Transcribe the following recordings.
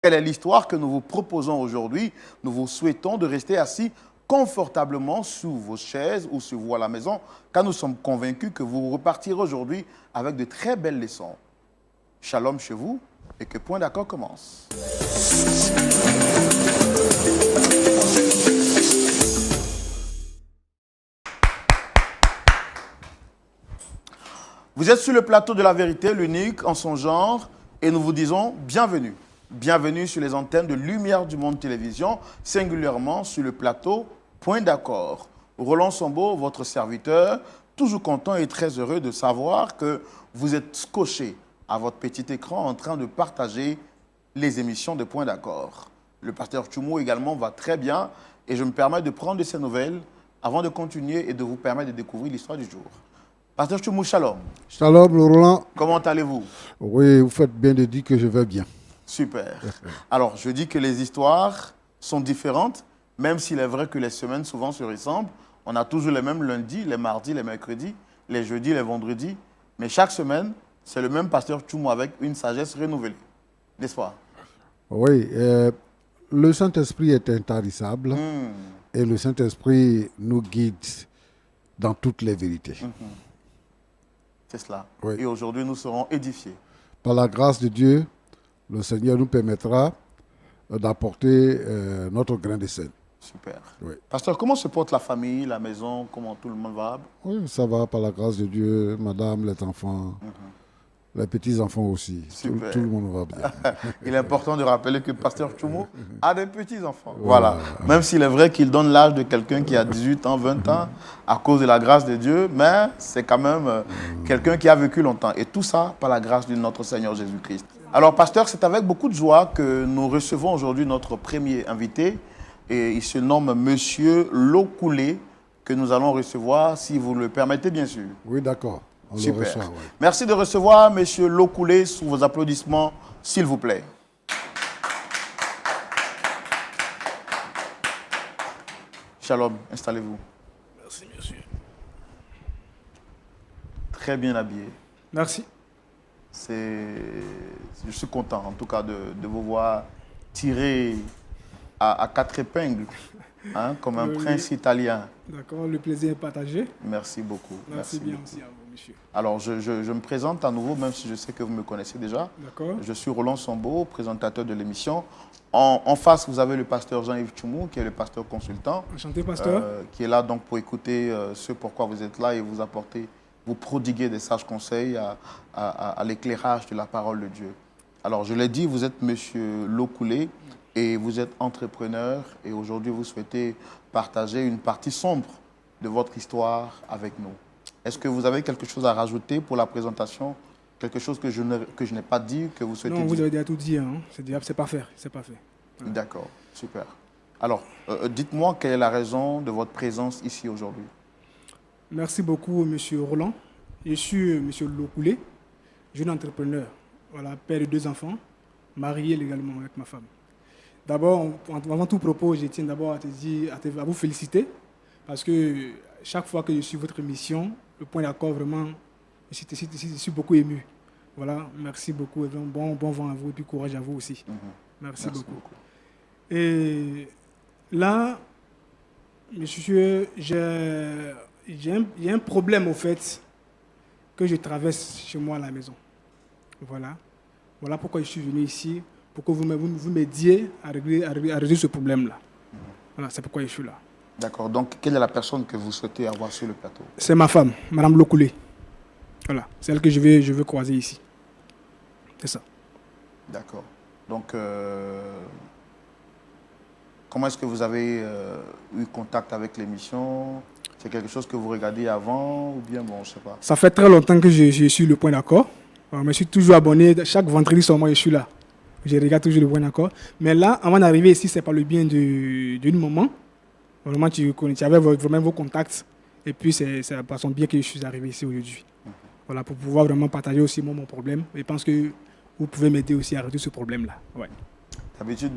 Quelle est l'histoire que nous vous proposons aujourd'hui? Nous vous souhaitons de rester assis confortablement sous vos chaises ou sur vous à la maison, car nous sommes convaincus que vous repartirez aujourd'hui avec de très belles leçons. Shalom chez vous et que Point d'accord commence. Vous êtes sur le plateau de la vérité, l'unique en son genre, et nous vous disons bienvenue. Bienvenue sur les antennes de Lumière du Monde Télévision, singulièrement sur le plateau Point d'accord. Roland Sambo, votre serviteur, toujours content et très heureux de savoir que vous êtes scotché à votre petit écran en train de partager les émissions de Point d'accord. Le pasteur Tchoumou également va très bien et je me permets de prendre de ses nouvelles avant de continuer et de vous permettre de découvrir l'histoire du jour. Pasteur Tchoumou, shalom. Shalom, Roland. Comment allez-vous? Oui, vous faites bien de dire que je vais bien. Super. Alors, je dis que les histoires sont différentes, même s'il est vrai que les semaines souvent se ressemblent. On a toujours les mêmes lundis, les mardis, les mercredis, les jeudis, les vendredis. Mais chaque semaine, c'est le même pasteur Tchoumou avec une sagesse renouvelée. N'est-ce pas? Oui, le Saint-Esprit est intarissable et le Saint-Esprit nous guide dans toutes les vérités. C'est cela. Oui. Et aujourd'hui, nous serons édifiés. Par la grâce de Dieu, le Seigneur nous permettra d'apporter notre grain de sel. Super. Oui. Pasteur, comment se porte la famille, la maison? Comment tout le monde va? Oui, ça va par la grâce de Dieu, madame, les enfants, les petits-enfants aussi. Super. Tout le monde va bien. Il est important de rappeler que pasteur Tchoumou a des petits-enfants. Voilà. Même s'il est vrai qu'il donne l'âge de quelqu'un qui a 18 ans, 20 ans, à cause de la grâce de Dieu, mais c'est quand même quelqu'un qui a vécu longtemps. Et tout ça par la grâce de notre Seigneur Jésus-Christ. Alors, pasteur, c'est avec beaucoup de joie que nous recevons aujourd'hui notre premier invité. Et il se nomme Monsieur Lokoulé, que nous allons recevoir, si vous le permettez, bien sûr. Oui, d'accord. On le Super. reçoit, oui. Merci de recevoir Monsieur Lokoulé sous vos applaudissements, s'il vous plaît. Shalom, installez-vous. Merci, monsieur. Très bien habillé. Merci. Je suis content, en tout cas, de vous voir tirer à quatre épingles, hein, comme un prince italien. D'accord, le plaisir est partagé. Merci beaucoup. Merci bien beaucoup. aussi à vous, monsieur. Alors, je me présente à nouveau, même si je sais que vous me connaissez déjà. D'accord. Je suis Roland Sambo, présentateur de l'émission. En face, vous avez le pasteur Jean-Yves Tchoumou, qui est le pasteur consultant. Enchanté, pasteur. Qui est là donc pour écouter ce pourquoi vous êtes là et vous apporter, vous prodiguer des sages conseils à l'éclairage de la parole de Dieu. Alors, je l'ai dit, vous êtes monsieur Lokoulé et vous êtes entrepreneur et aujourd'hui, vous souhaitez partager une partie sombre de votre histoire avec nous. Est-ce que vous avez quelque chose à rajouter pour la présentation? Quelque chose que je n'ai pas dit, que vous souhaitez Non, dire? vous avez déjà tout dit. Hein. C'est pas fait. C'est pas fait. Voilà. D'accord, super. Alors, dites-moi quelle est la raison de votre présence ici aujourd'hui? Merci beaucoup, monsieur Roland. Je suis monsieur Lokoulé, jeune entrepreneur. Voilà, père de 2 enfants, marié également avec ma femme. D'abord, avant tout propos, je tiens d'abord à vous féliciter parce que chaque fois que je suis votre émission, le Point d'accord, vraiment, je suis beaucoup ému. Voilà, merci beaucoup. Bon vent à vous et puis courage à vous aussi. Merci beaucoup. Et là, monsieur, j'ai un problème au fait que je traverse chez moi à la maison. Voilà pourquoi je suis venu ici, pour que vous m'aidiez à résoudre ce problème-là. Voilà, c'est pourquoi je suis là. D'accord. Donc, quelle est la personne que vous souhaitez avoir sur le plateau? C'est ma femme, Madame Lokoulé. Voilà, c'est elle que je veux croiser ici. C'est ça. D'accord. Donc, comment est-ce que vous avez eu contact avec l'émission? C'est quelque chose que vous regardez avant ou bien, bon, je ne sais pas. Ça fait très longtemps que je suis le Point d'accord. Je me suis toujours abonné. Chaque vendredi sur moi, je suis là. Je regarde toujours le Point d'accord. Mais là, avant d'arriver ici, c'est par le bien d'une maman. Vraiment, tu avais vraiment vos contacts. Et puis, c'est par son biais que je suis arrivé ici aujourd'hui. Voilà, pour pouvoir vraiment partager aussi mon problème. Et je pense que vous pouvez m'aider aussi à résoudre ce problème-là. Ouais.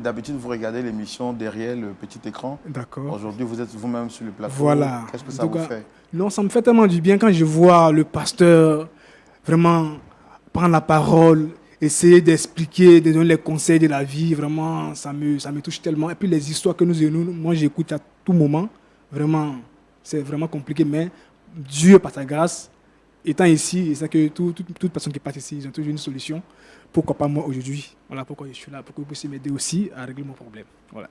D'habitude, vous regardez l'émission derrière le petit écran. D'accord. Aujourd'hui, vous êtes vous-même sur le plateau. Voilà. Qu'est-ce que ça vous fait? Non, ça me fait tellement du bien quand je vois le pasteur vraiment prendre la parole essayer d'expliquer, de donner les conseils de la vie, vraiment, ça me touche tellement. Et puis les histoires que moi j'écoute à tout moment, vraiment, c'est vraiment compliqué, mais Dieu, par sa grâce, étant ici, et c'est que toute personne qui passe ici, ils ont toujours une solution. Pourquoi pas moi aujourd'hui? Voilà pourquoi je suis là, pour que vous puissiez m'aider aussi à régler mon problème. Voilà.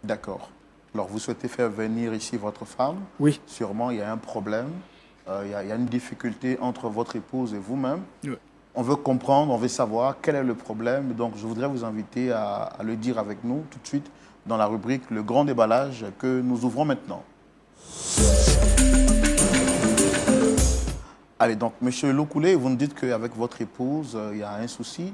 D'accord. Alors, vous souhaitez faire venir ici votre femme. Oui. Sûrement, il y a un problème. Il y a une difficulté entre votre épouse et vous-même. Oui. On veut comprendre, on veut savoir quel est le problème. Donc, je voudrais vous inviter à le dire avec nous tout de suite dans la rubrique Le Grand Déballage que nous ouvrons maintenant. Allez, donc, Monsieur Lokoulé, vous nous dites qu'avec votre épouse, il y a un souci.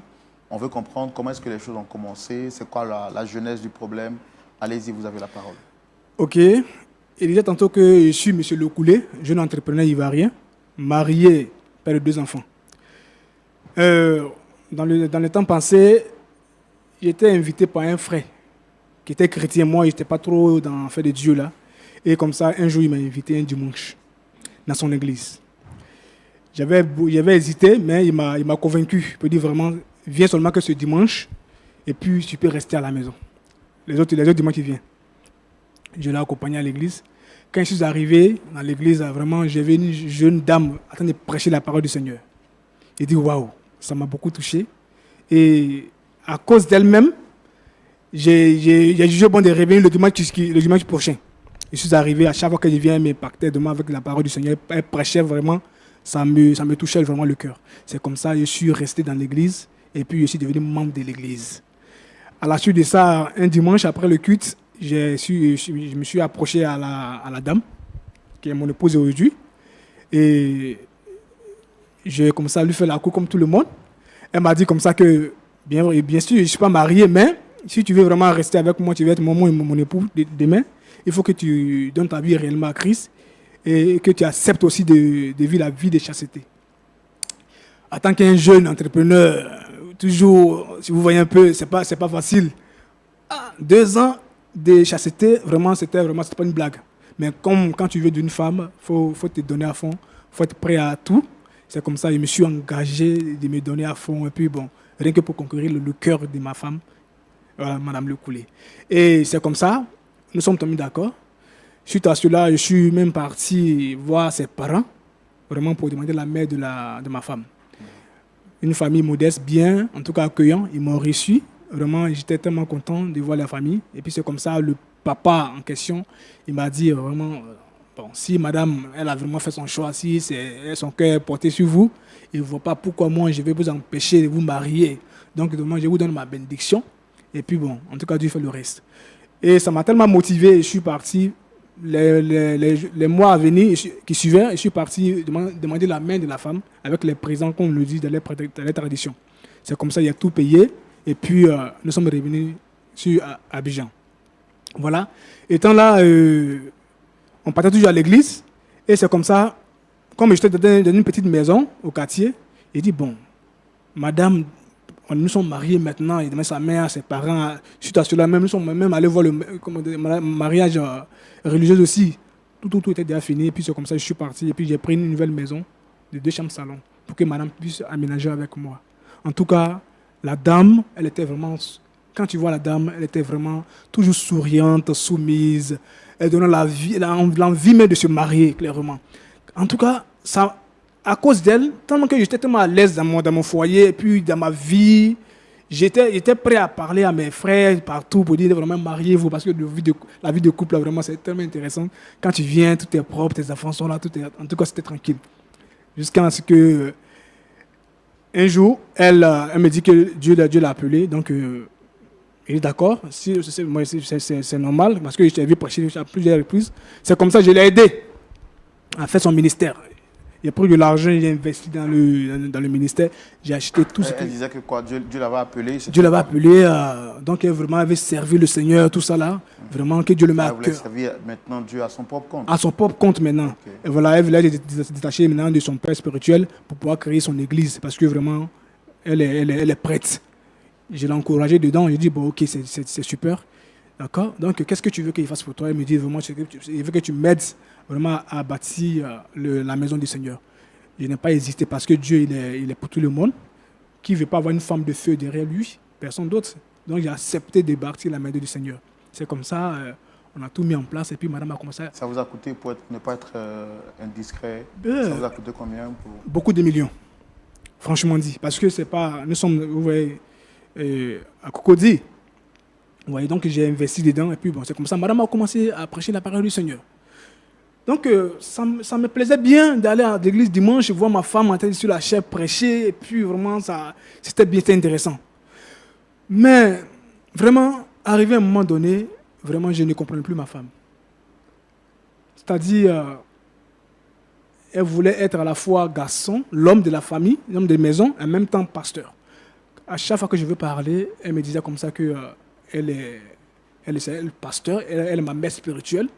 On veut comprendre comment est-ce que les choses ont commencé, c'est quoi la genèse du problème. Allez-y, vous avez la parole. Ok. Il disait tantôt que je suis M. Lokoulé, jeune entrepreneur ivoirien, marié, père de 2 enfants. Dans le temps passé, j'étais invité par un frère qui était chrétien. Moi, je n'étais pas trop dans le fait de Dieu là. Et comme ça, un jour, il m'a invité un dimanche dans son église. J'avais hésité, mais il m'a convaincu. Il m'a dit vraiment, viens seulement que ce dimanche, et puis tu peux rester à la maison. Les autres dimanches, tu viens. Je l'ai accompagné à l'église. Quand je suis arrivé dans l'église, vraiment, j'avais une jeune dame en train de prêcher la parole du Seigneur. J'ai dit, waouh, ça m'a beaucoup touché. Et à cause d'elle-même, j'ai jugé bon de revenir le dimanche prochain. Je suis arrivé, à chaque fois que je viens, elle m'impactait de moi avec la parole du Seigneur. Elle prêchait vraiment, ça me touchait vraiment le cœur. C'est comme ça que je suis resté dans l'église et puis je suis devenu membre de l'église. À la suite de ça, un dimanche après le culte, je me suis approché à la dame, qui est mon épouse aujourd'hui. Et j'ai commencé à lui faire la cour comme tout le monde. Elle m'a dit comme ça que, bien sûr, je ne suis pas marié, mais si tu veux vraiment rester avec moi, tu veux être mon époux demain, il faut que tu donnes ta vie réellement à Christ et que tu acceptes aussi de vivre la vie de chasteté. En tant qu'un jeune entrepreneur, toujours, si vous voyez un peu, c'est pas facile. 2 ans de chasteté, vraiment, c'était pas une blague. Mais comme quand tu veux d'une femme, faut te donner à fond, faut être prêt à tout. C'est comme ça, je me suis engagé de me donner à fond. Et puis bon, rien que pour conquérir le cœur de ma femme, voilà, Madame Lokoulé. Et c'est comme ça, nous sommes tombés d'accord. Suite à cela, je suis même parti voir ses parents, vraiment pour demander la mère de ma femme. Une famille modeste, bien, en tout cas accueillant. Ils m'ont reçu. Vraiment, j'étais tellement content de voir la famille. Et puis c'est comme ça, le papa en question, il m'a dit vraiment, bon, si madame, elle a vraiment fait son choix, si son cœur est porté sur vous, il ne voit pas pourquoi moi je vais vous empêcher de vous marier. Donc demain, je vous donne ma bénédiction. Et puis bon, en tout cas, Dieu fait le reste. Et ça m'a tellement motivé, je suis parti. Les mois à venir qui suivaient, je suis parti demander la main de la femme avec les présents, comme on le dit dans les traditions. C'est comme ça, il a tout payé. Et puis, nous sommes revenus sur Abidjan. Voilà. Étant là, on partait toujours à l'église. Et c'est comme ça, comme j'étais dans une petite maison au quartier, il dit, bon, madame, nous sommes mariés maintenant, il demande sa mère, ses parents, suite à cela même, nous sommes même allés voir le mariage religieux aussi. Tout était déjà fini, et puis c'est comme ça que je suis parti, et puis j'ai pris une nouvelle maison de 2 chambres salon pour que madame puisse aménager avec moi. En tout cas, la dame, elle était vraiment, quand tu vois la dame, elle était vraiment toujours souriante, soumise, elle donnait l'envie même de se marier, clairement. En tout cas, ça, à cause d'elle, tellement que j'étais tellement à l'aise dans mon foyer, et puis dans ma vie, j'étais prêt à parler à mes frères partout pour dire vraiment mariez-vous, parce que la vie de couple, là, vraiment, c'est tellement intéressant. Quand tu viens, tout est propre, tes enfants sont là, en tout cas, c'était tranquille. Jusqu'à ce que, un jour, elle me dit que Dieu l'a appelé, donc il est d'accord, c'est normal, parce que je t'ai vu prêcher à plusieurs reprises. C'est comme ça que je l'ai aidé à faire son ministère. Il a pris de l'argent, il a investi dans le ministère. J'ai acheté tout ce Elle disait que quoi, Dieu l'avait appelé. Dieu l'avait appelé, donc elle vraiment avait servi le Seigneur, tout ça là. Vraiment que Dieu le met à cœur. Elle voulait servir maintenant Dieu à son propre compte. À son propre compte maintenant. Okay. Et voilà, elle voulait se détacher maintenant de son père spirituel pour pouvoir créer son église. Parce que vraiment, elle est prête. Je l'ai encouragée dedans. Je lui ai dit, bon, ok, c'est super. D'accord. Donc, qu'est-ce que tu veux qu'il fasse pour toi? Elle me dit, vraiment, je veux que tu m'aides vraiment à bâtir la maison du Seigneur. Je n'ai pas hésité parce que Dieu, il est pour tout le monde. Qui ne veut pas avoir une femme de feu derrière lui? Personne d'autre. Donc j'ai accepté de bâtir la main du Seigneur. C'est comme ça, on a tout mis en place et puis madame a commencé à... Ça vous a coûté, pour ne pas être indiscret, Euh, ça vous a coûté combien pour... Beaucoup de millions, franchement dit. Parce que c'est pas... Nous sommes, vous voyez, à Cocody. Vous voyez, donc j'ai investi dedans et puis bon, c'est comme ça. Madame a commencé à prêcher la parole du Seigneur. Donc ça me plaisait bien d'aller à l'église dimanche, voir ma femme en train sur la chair prêcher et puis vraiment, c'était bien intéressant. Mais vraiment, arrivé à un moment donné, vraiment, je ne comprenais plus ma femme. C'est-à-dire, elle voulait être à la fois garçon, l'homme de la famille, l'homme de maison, en même temps pasteur. À chaque fois que je veux parler, elle me disait comme ça que elle est pasteur, elle est ma mère spirituelle.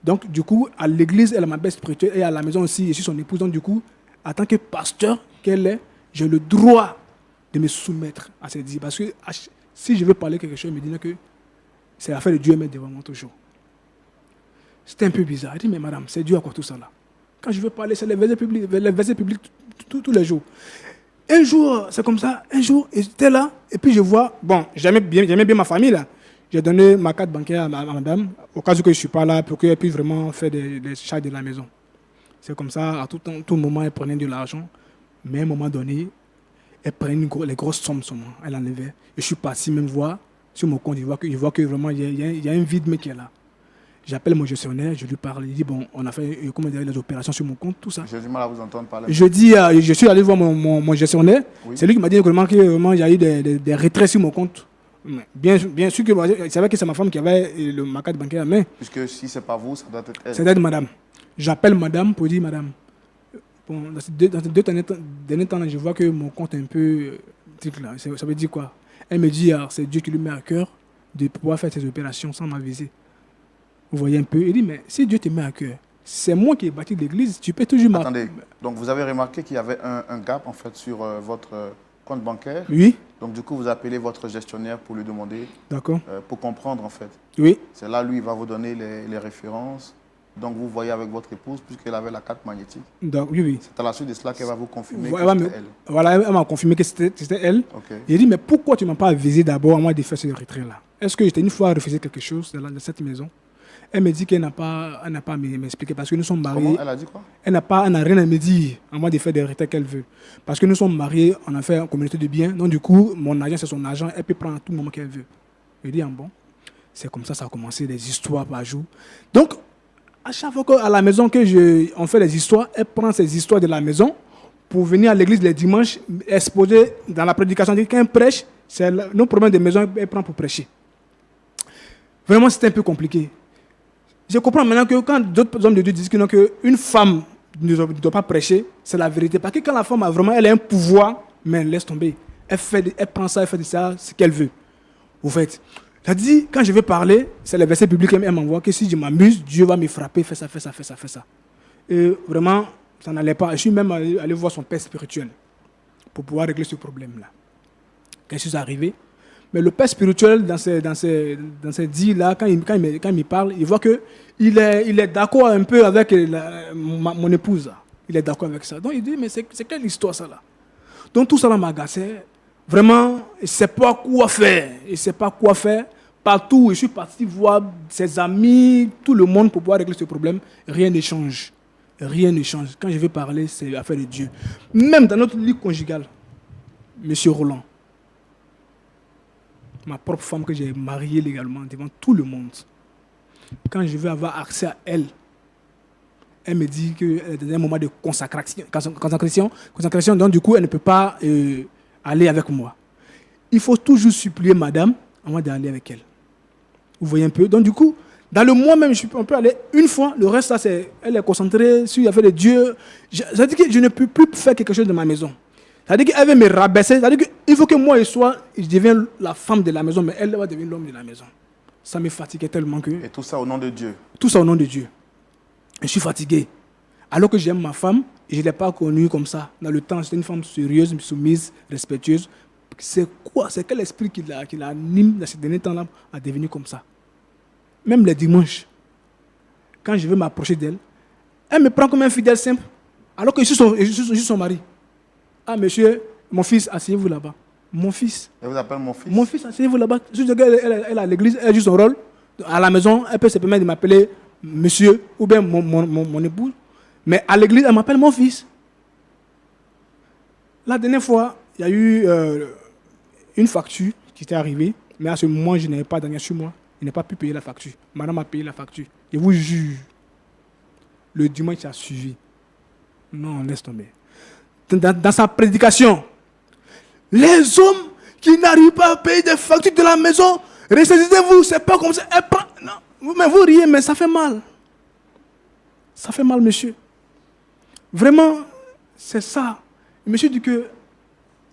Donc, du coup, à l'église, elle est ma mère spirituelle et à la maison aussi, je suis son épouse. Donc, du coup, en tant que pasteur qu'elle est, j'ai le droit de me soumettre à ses dires. Parce que si je veux parler quelque chose, elle me dit que c'est l'affaire de Dieu, mais devant moi toujours. C'était un peu bizarre. Elle dit, mais madame, c'est Dieu à quoi tout ça là? Quand je veux parler, c'est les versets publics tous les jours. Un jour, c'est comme ça, un jour, j'étais là, et puis je vois, bon, j'aimais bien ma famille là. J'ai donné ma carte bancaire à madame, au cas où je ne suis pas là, pour qu'elle puisse vraiment faire des charges de la maison. C'est comme ça, à tout moment, elle prenait de l'argent, mais à un moment donné, elle prenait les grosses sommes sur moi, elle enlevait. Je suis parti même voir sur mon compte, je vois que vraiment, il y a un vide mais qui est là. J'appelle mon gestionnaire, je lui parle, il dit, bon, on a fait les opérations sur mon compte, tout ça. J'ai du mal à vous entendre parler. Je suis allé voir mon gestionnaire, Oui. c'est lui qui m'a dit vraiment qu'il y a eu des retraits sur mon compte. Bien sûr que c'est vrai que c'est ma femme qui avait ma carte bancaire à main. Puisque si ce n'est pas vous, ça doit être elle. C'est d'être madame. J'appelle madame pour dire, madame, bon, dans ces deux derniers temps, je vois que mon compte est un peu... là. Ça veut dire quoi? Elle me dit, c'est Dieu qui lui met à cœur de pouvoir faire ces opérations sans m'aviser. Vous voyez un peu? Il dit, mais si Dieu te met à cœur, c'est moi qui ai bâti l'église, tu peux toujours Attendez, donc vous avez remarqué qu'il y avait un gap en fait sur votre compte bancaire. Oui, Donc du coup, vous appelez votre gestionnaire pour lui demander, d'accord. pour comprendre en fait. Oui, C'est là, lui, il va vous donner les références. Donc vous voyez avec votre épouse, puisqu'elle avait la carte magnétique. oui. C'est à la suite de cela qu'elle va vous confirmer Voilà, que c'était elle. voilà, elle m'a confirmé que c'était elle. Ok. J'ai dit, mais pourquoi tu ne m'as pas avisé d'abord à moi de faire ce retrait-là? Est-ce que j'étais une fois refusé quelque chose de cette maison? Elle me dit qu'elle n'a pas à m'expliquer parce que nous sommes mariés. Comment? Elle a dit quoi? Elle n'a rien à me dire à moi de faire des retraits qu'elle veut. Parce que nous sommes mariés, on a fait une communauté de biens. Donc du coup, mon argent, c'est son argent. Elle peut prendre à tout moment qu'elle veut. Je dis, bon, c'est comme ça a commencé, des histoires par jour. Donc, à chaque fois qu'à la maison on fait des histoires, elle prend ces histoires de la maison pour venir à l'église les dimanches, exposer dans la prédication. Quand elle prêche, c'est nos problèmes de maison, elle prend pour prêcher. Vraiment, c'était un peu compliqué. Je comprends maintenant que quand d'autres hommes de Dieu disent qu'une femme ne doit pas prêcher, c'est la vérité. Parce que quand la femme a vraiment, elle a un pouvoir, mais elle laisse tomber. Elle prend ça, elle fait de ça ce qu'elle veut. Vous faites. Elle dit, quand je vais parler, c'est les versets publics qu'elle m'envoie, que si je m'amuse, Dieu va me frapper, fais ça. Et vraiment, ça n'allait pas. Je suis même allé voir son père spirituel pour pouvoir régler ce problème-là. Quelque chose est arrivé. Mais le père spirituel, dans ces dits-là, quand il me parle, il voit qu'il est d'accord un peu avec mon épouse. Il est d'accord avec ça. Donc il dit, mais c'est quelle histoire ça là? Donc tout ça là m'agaçait. Vraiment, il ne sait pas quoi faire. Il ne sait pas quoi faire. Partout, je suis parti voir ses amis, tout le monde pour pouvoir régler ce problème. Rien ne change. Rien ne change. Quand je veux parler, c'est l'affaire de Dieu. Même dans notre lit conjugal, Monsieur Roland, ma propre femme que j'ai mariée légalement devant tout le monde, quand je veux avoir accès à elle, elle me dit qu'elle est dans un moment de consacration, donc du coup, elle ne peut pas aller avec moi. Il faut toujours supplier madame avant d'aller avec elle. Vous voyez un peu? Donc du coup, dans le mois même, on peut aller une fois, le reste, là, elle est concentrée sur l'affaire de Dieu. Ça veut dire que je ne peux plus faire quelque chose de ma maison. Ça veut dire qu'elle veut me rabaisser. Ça veut dire qu'il faut que moi, je devienne la femme de la maison, mais elle va devenir l'homme de la maison. Ça me fatiguait tellement que... Et tout ça au nom de Dieu. Tout ça au nom de Dieu. Je suis fatigué. Alors que j'aime ma femme, et je ne l'ai pas connue comme ça. Dans le temps, c'était une femme sérieuse, soumise, respectueuse. C'est quoi? C'est quel esprit qui l'anime dans ces derniers temps-là à devenir comme ça? Même les dimanches, quand je veux m'approcher d'elle, elle me prend comme un fidèle simple, alors que je suis son mari. Ah, monsieur, Mon fils, asseyez-vous là-bas. Mon fils. Elle vous appelle mon fils? Mon fils, asseyez-vous là-bas. Elle est à l'église, elle joue son rôle. À la maison, elle peut se permettre de m'appeler monsieur ou bien mon épouse. Mais à l'église, elle m'appelle mon fils. La dernière fois, il y a eu une facture qui était arrivée. Mais à ce moment, je n'avais pas d'argent sur moi. Je n'ai pas pu payer la facture. Madame a payé la facture. Je vous jure, le dimanche qui a suivi. Non, laisse tomber. Dans sa prédication, les hommes qui n'arrivent pas à payer des factures de la maison, ressaisissez-vous, c'est pas comme ça. Non, mais vous riez, mais ça fait mal. Ça fait mal, monsieur. Vraiment, c'est ça. Je me suis dit que,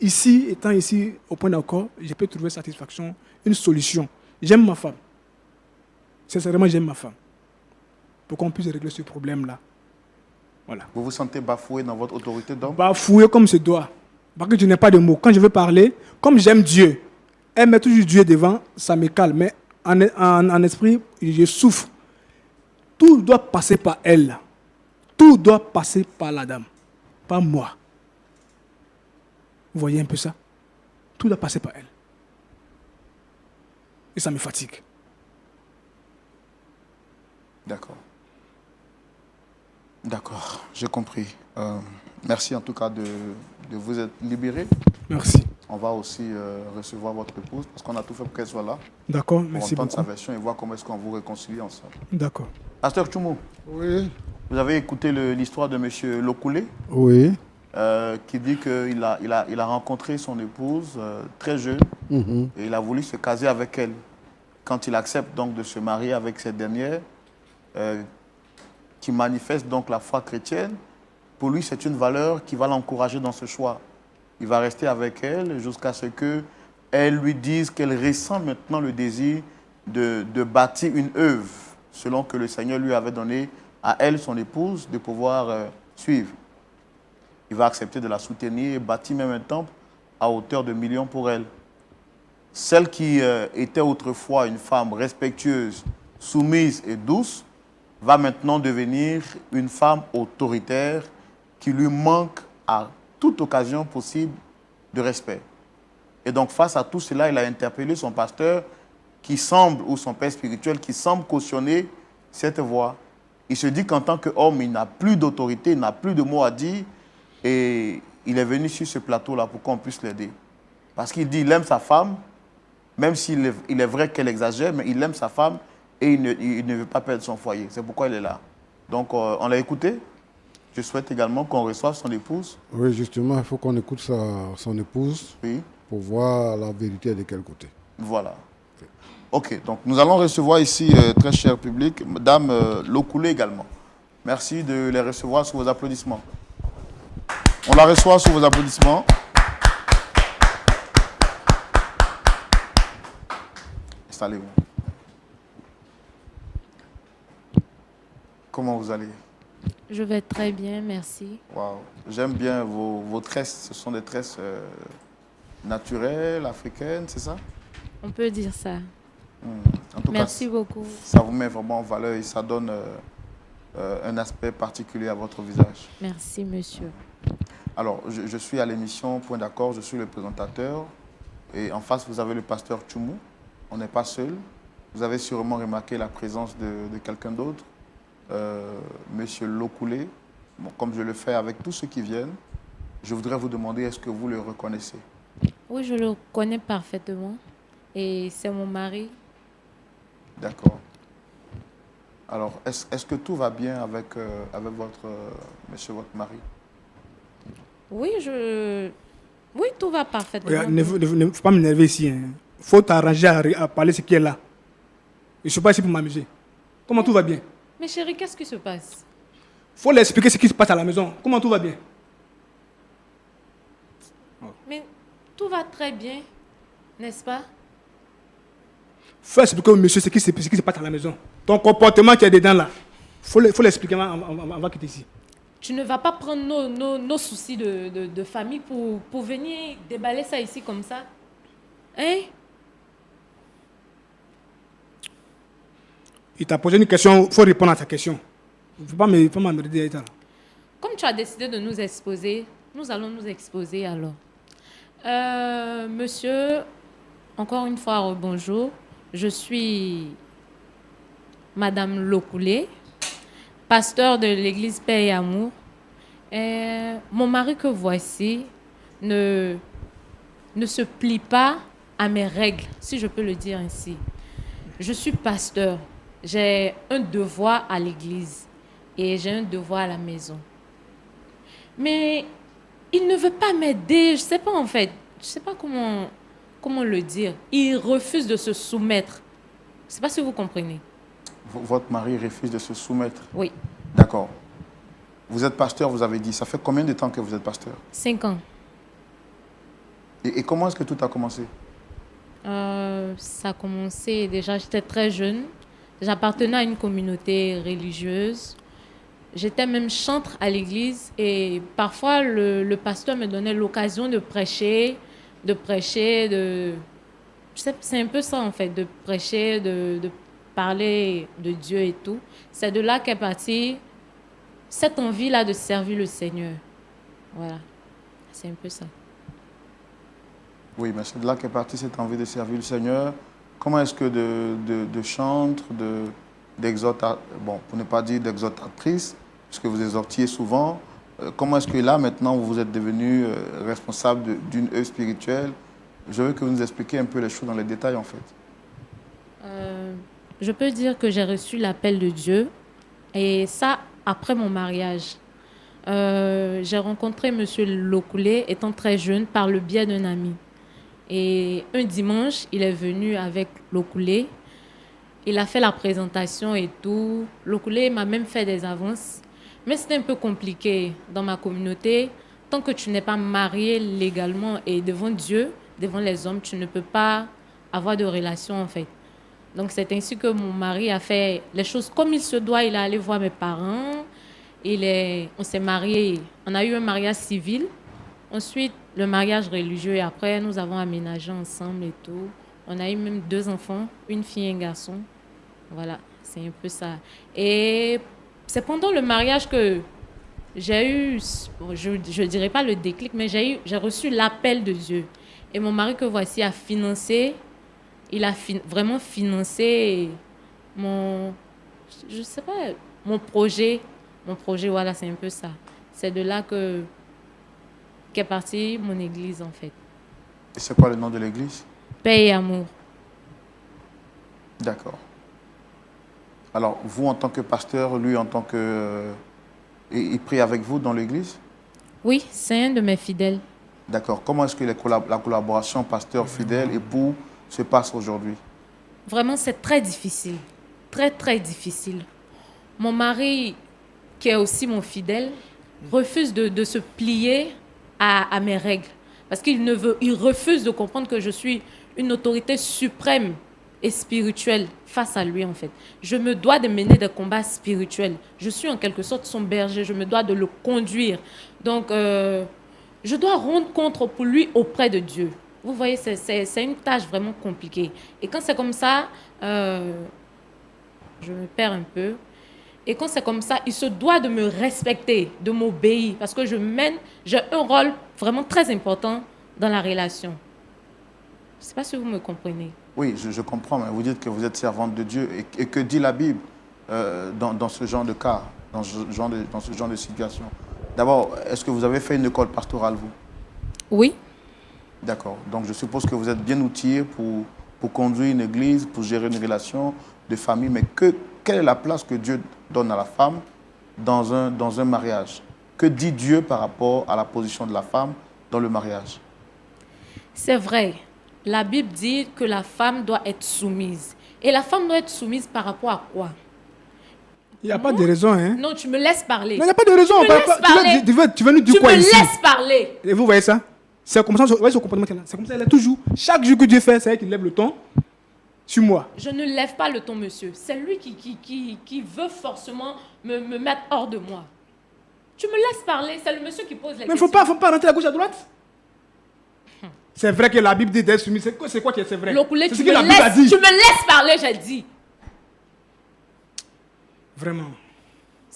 ici, étant ici, au point d'accord, je peux trouver satisfaction, une solution. J'aime ma femme. Sincèrement, j'aime ma femme. Pour qu'on puisse régler ce problème-là. Voilà. Vous vous sentez bafoué dans votre autorité d'homme? Bafoué comme se doit. Parce que je n'ai pas de mots. Quand je veux parler, comme j'aime Dieu, elle met toujours Dieu devant, ça me calme. Mais en esprit, je souffre. Tout doit passer par elle. Tout doit passer par la dame. Pas moi. Vous voyez un peu ça? Tout doit passer par elle. Et ça me fatigue. D'accord. D'accord, j'ai compris. Merci en tout cas de vous être libéré. Merci. On va aussi recevoir votre épouse parce qu'on a tout fait pour qu'elle soit là. D'accord, Pour merci entendre beaucoup. sa version et voir comment est-ce qu'on vous réconcilie ensemble. D'accord. Pasteur Tchoumou, Oui. vous avez écouté l'histoire de M. Lokoulé Oui. qui dit qu'il a rencontré son épouse très jeune et il a voulu se caser avec elle. Quand il accepte donc de se marier avec cette dernière, qui manifeste donc la foi chrétienne, pour lui c'est une valeur qui va l'encourager dans ce choix. Il va rester avec elle jusqu'à ce qu'elle lui dise qu'elle ressent maintenant le désir de bâtir une œuvre, selon que le Seigneur lui avait donné à elle, son épouse, de pouvoir suivre. Il va accepter de la soutenir et bâtir même un temple à hauteur de millions pour elle. Celle qui était autrefois une femme respectueuse, soumise et douce, va maintenant devenir une femme autoritaire qui lui manque à toute occasion possible de respect. Et donc face à tout cela, il a interpellé son pasteur qui semble, ou son père spirituel, qui semble cautionner cette voie. Il se dit qu'en tant qu'homme, il n'a plus d'autorité, il n'a plus de mots à dire et il est venu sur ce plateau-là pour qu'on puisse l'aider. Parce qu'il dit qu'il aime sa femme, même s'il est vrai qu'elle exagère, mais il aime sa femme et il ne veut pas perdre son foyer. C'est pourquoi il est là. Donc, on l'a écouté. Je souhaite également qu'on reçoive son épouse. Oui, justement, il faut qu'on écoute son épouse pour voir la vérité de quel côté. Voilà. Ok, donc nous allons recevoir ici, très cher public, Madame Lokoulé également. Merci de les recevoir sous vos applaudissements. On la reçoit sous vos applaudissements. Installez-vous. Comment vous allez? Je vais très bien, merci. Wow. J'aime bien vos tresses. Ce sont des tresses naturelles, africaines, c'est ça? On peut dire ça. En tout Merci cas, beaucoup. ça vous met vraiment en valeur et ça donne un aspect particulier à votre visage. Merci, monsieur. Alors, je suis à l'émission Point d'accord, je suis le présentateur. Et en face, vous avez le pasteur Tchoumou. On n'est pas seul. Vous avez sûrement remarqué la présence de quelqu'un d'autre, Monsieur Lokoulé. Bon, comme je le fais avec tous ceux qui viennent, je voudrais vous demander, est-ce que vous le reconnaissez? Oui, je le connais parfaitement. Et c'est mon mari. D'accord. Alors, est-ce que tout va bien avec monsieur, votre mari? Oui, oui, tout va parfaitement. Regarde, ne faut pas m'énerver ici. Il faut t'arranger à parler ce qui est là. Je ne suis pas ici pour m'amuser. Comment tout va bien? Mais chérie, qu'est-ce qui se passe? Il faut l'expliquer ce qui se passe à la maison. Comment tout va bien? Mais tout va très bien, n'est-ce pas? Faut expliquer au monsieur ce qui se passe à la maison. Ton comportement qui est dedans là. Faut l'expliquer avant quitter ici. Tu ne vas pas prendre nos soucis de famille pour venir déballer ça ici comme ça? Hein? Il t'a posé une question, il faut répondre à ta question. Il ne faut pas m'emmerder. Comme tu as décidé de nous exposer, nous allons nous exposer alors. Monsieur, encore une fois, bonjour. Je suis Madame Lokoulé, pasteur de l'église Paix et Amour. Mon mari que voici ne se plie pas à mes règles, si je peux le dire ainsi. Je suis pasteur. J'ai un devoir à l'église et j'ai un devoir à la maison. Mais il ne veut pas m'aider. Je ne sais pas en fait. Je ne sais pas comment le dire. Il refuse de se soumettre. Je ne sais pas si vous comprenez. Votre mari refuse de se soumettre? Oui. D'accord. Vous êtes pasteur, vous avez dit. Ça fait combien de temps que vous êtes pasteur? 5 ans. Et comment est-ce que tout a commencé? Ça a commencé déjà, j'étais très jeune. J'appartenais à une communauté religieuse. J'étais même chantre à l'église et parfois le pasteur me donnait l'occasion de prêcher. C'est un peu ça en fait, de prêcher, de parler de Dieu et tout. C'est de là qu'est partie cette envie-là de servir le Seigneur. Voilà, c'est un peu ça. Oui, mais c'est de là qu'est partie cette envie de servir le Seigneur. Comment est-ce que de chantre, bon, pour ne pas dire d'exhortatrice, puisque vous exhortiez souvent, comment est-ce que là, maintenant, vous êtes devenu responsable d'une œuvre spirituelle? Je veux que vous nous expliquiez un peu les choses dans les détails, en fait. Je peux dire que j'ai reçu l'appel de Dieu, et ça, après mon mariage. J'ai rencontré M. Lokoulé, étant très jeune, par le biais d'un ami. Et un dimanche, il est venu avec Lokoulé. Il a fait la présentation et tout. Lokoulé m'a même fait des avances. Mais c'était un peu compliqué dans ma communauté. Tant que tu n'es pas marié légalement et devant Dieu, devant les hommes, tu ne peux pas avoir de relation en fait. Donc c'est ainsi que mon mari a fait les choses comme il se doit. Il est allé voir mes parents. On s'est mariés. On a eu un mariage civil. Ensuite, le mariage religieux. Et après, nous avons aménagé ensemble et tout. On a eu même 2 enfants, une fille et un garçon. Voilà, c'est un peu ça. Et c'est pendant le mariage que j'ai eu, je ne dirais pas le déclic, mais j'ai reçu l'appel de Dieu. Et mon mari que voici a financé, vraiment financé je sais pas, mon projet. Mon projet, voilà, c'est un peu ça. C'est de là qu'est partie mon église, en fait. Et c'est quoi le nom de l'église? Paix et Amour. D'accord. Alors, vous, en tant que pasteur, lui, en tant que... il prie avec vous dans l'église? Oui, c'est un de mes fidèles. D'accord. Comment est-ce que la collaboration pasteur-fidèle époux se passe aujourd'hui? Vraiment, c'est très difficile. Très, très difficile. Mon mari, qui est aussi mon fidèle, refuse de se plier à mes règles. Parce qu'il refuse de comprendre que je suis une autorité suprême et spirituelle face à lui, en fait. Je me dois de mener des combats spirituels. Je suis en quelque sorte son berger. Je me dois de le conduire. Donc, je dois rendre compte pour lui auprès de Dieu. Vous voyez, c'est une tâche vraiment compliquée. Et quand c'est comme ça, je me perds un peu. Et quand c'est comme ça, il se doit de me respecter, de m'obéir. Parce que j'ai un rôle vraiment très important dans la relation. Je ne sais pas si vous me comprenez. Oui, je comprends, mais vous dites que vous êtes servante de Dieu. Et que dit la Bible dans ce genre de cas, dans ce genre de situation? D'abord, est-ce que vous avez fait une école pastorale, vous? Oui. D'accord. Donc, je suppose que vous êtes bien outillé pour conduire une église, pour gérer une relation de famille. Mais quelle est la place que Dieu donne à la femme dans un mariage? Que dit Dieu par rapport à la position de la femme dans le mariage? C'est vrai. La Bible dit que la femme doit être soumise. Et la femme doit être soumise par rapport à quoi? Il n'y a pas de raison, hein? Non, tu me laisses parler. Mais il n'y a pas de raison. Tu veux nous dire quoi ici? Tu me laisses parler. Et vous voyez ça? C'est comme ça, vous voyez ce comportement qu'elle a. C'est comme ça, elle est toujours. Chaque jour que Dieu fait, c'est elle qui lève le ton sur moi. Je ne lève pas le ton, monsieur. C'est lui qui veut forcément me mettre hors de moi. Tu me laisses parler. C'est le monsieur qui pose les questions. Mais il ne faut pas rentrer à gauche, à droite. C'est vrai que la Bible dit d'être soumis. C'est quoi qui est vrai? Lokoulé, c'est ce que la Bible a dit. Tu me laisses parler, j'ai dit. Vraiment.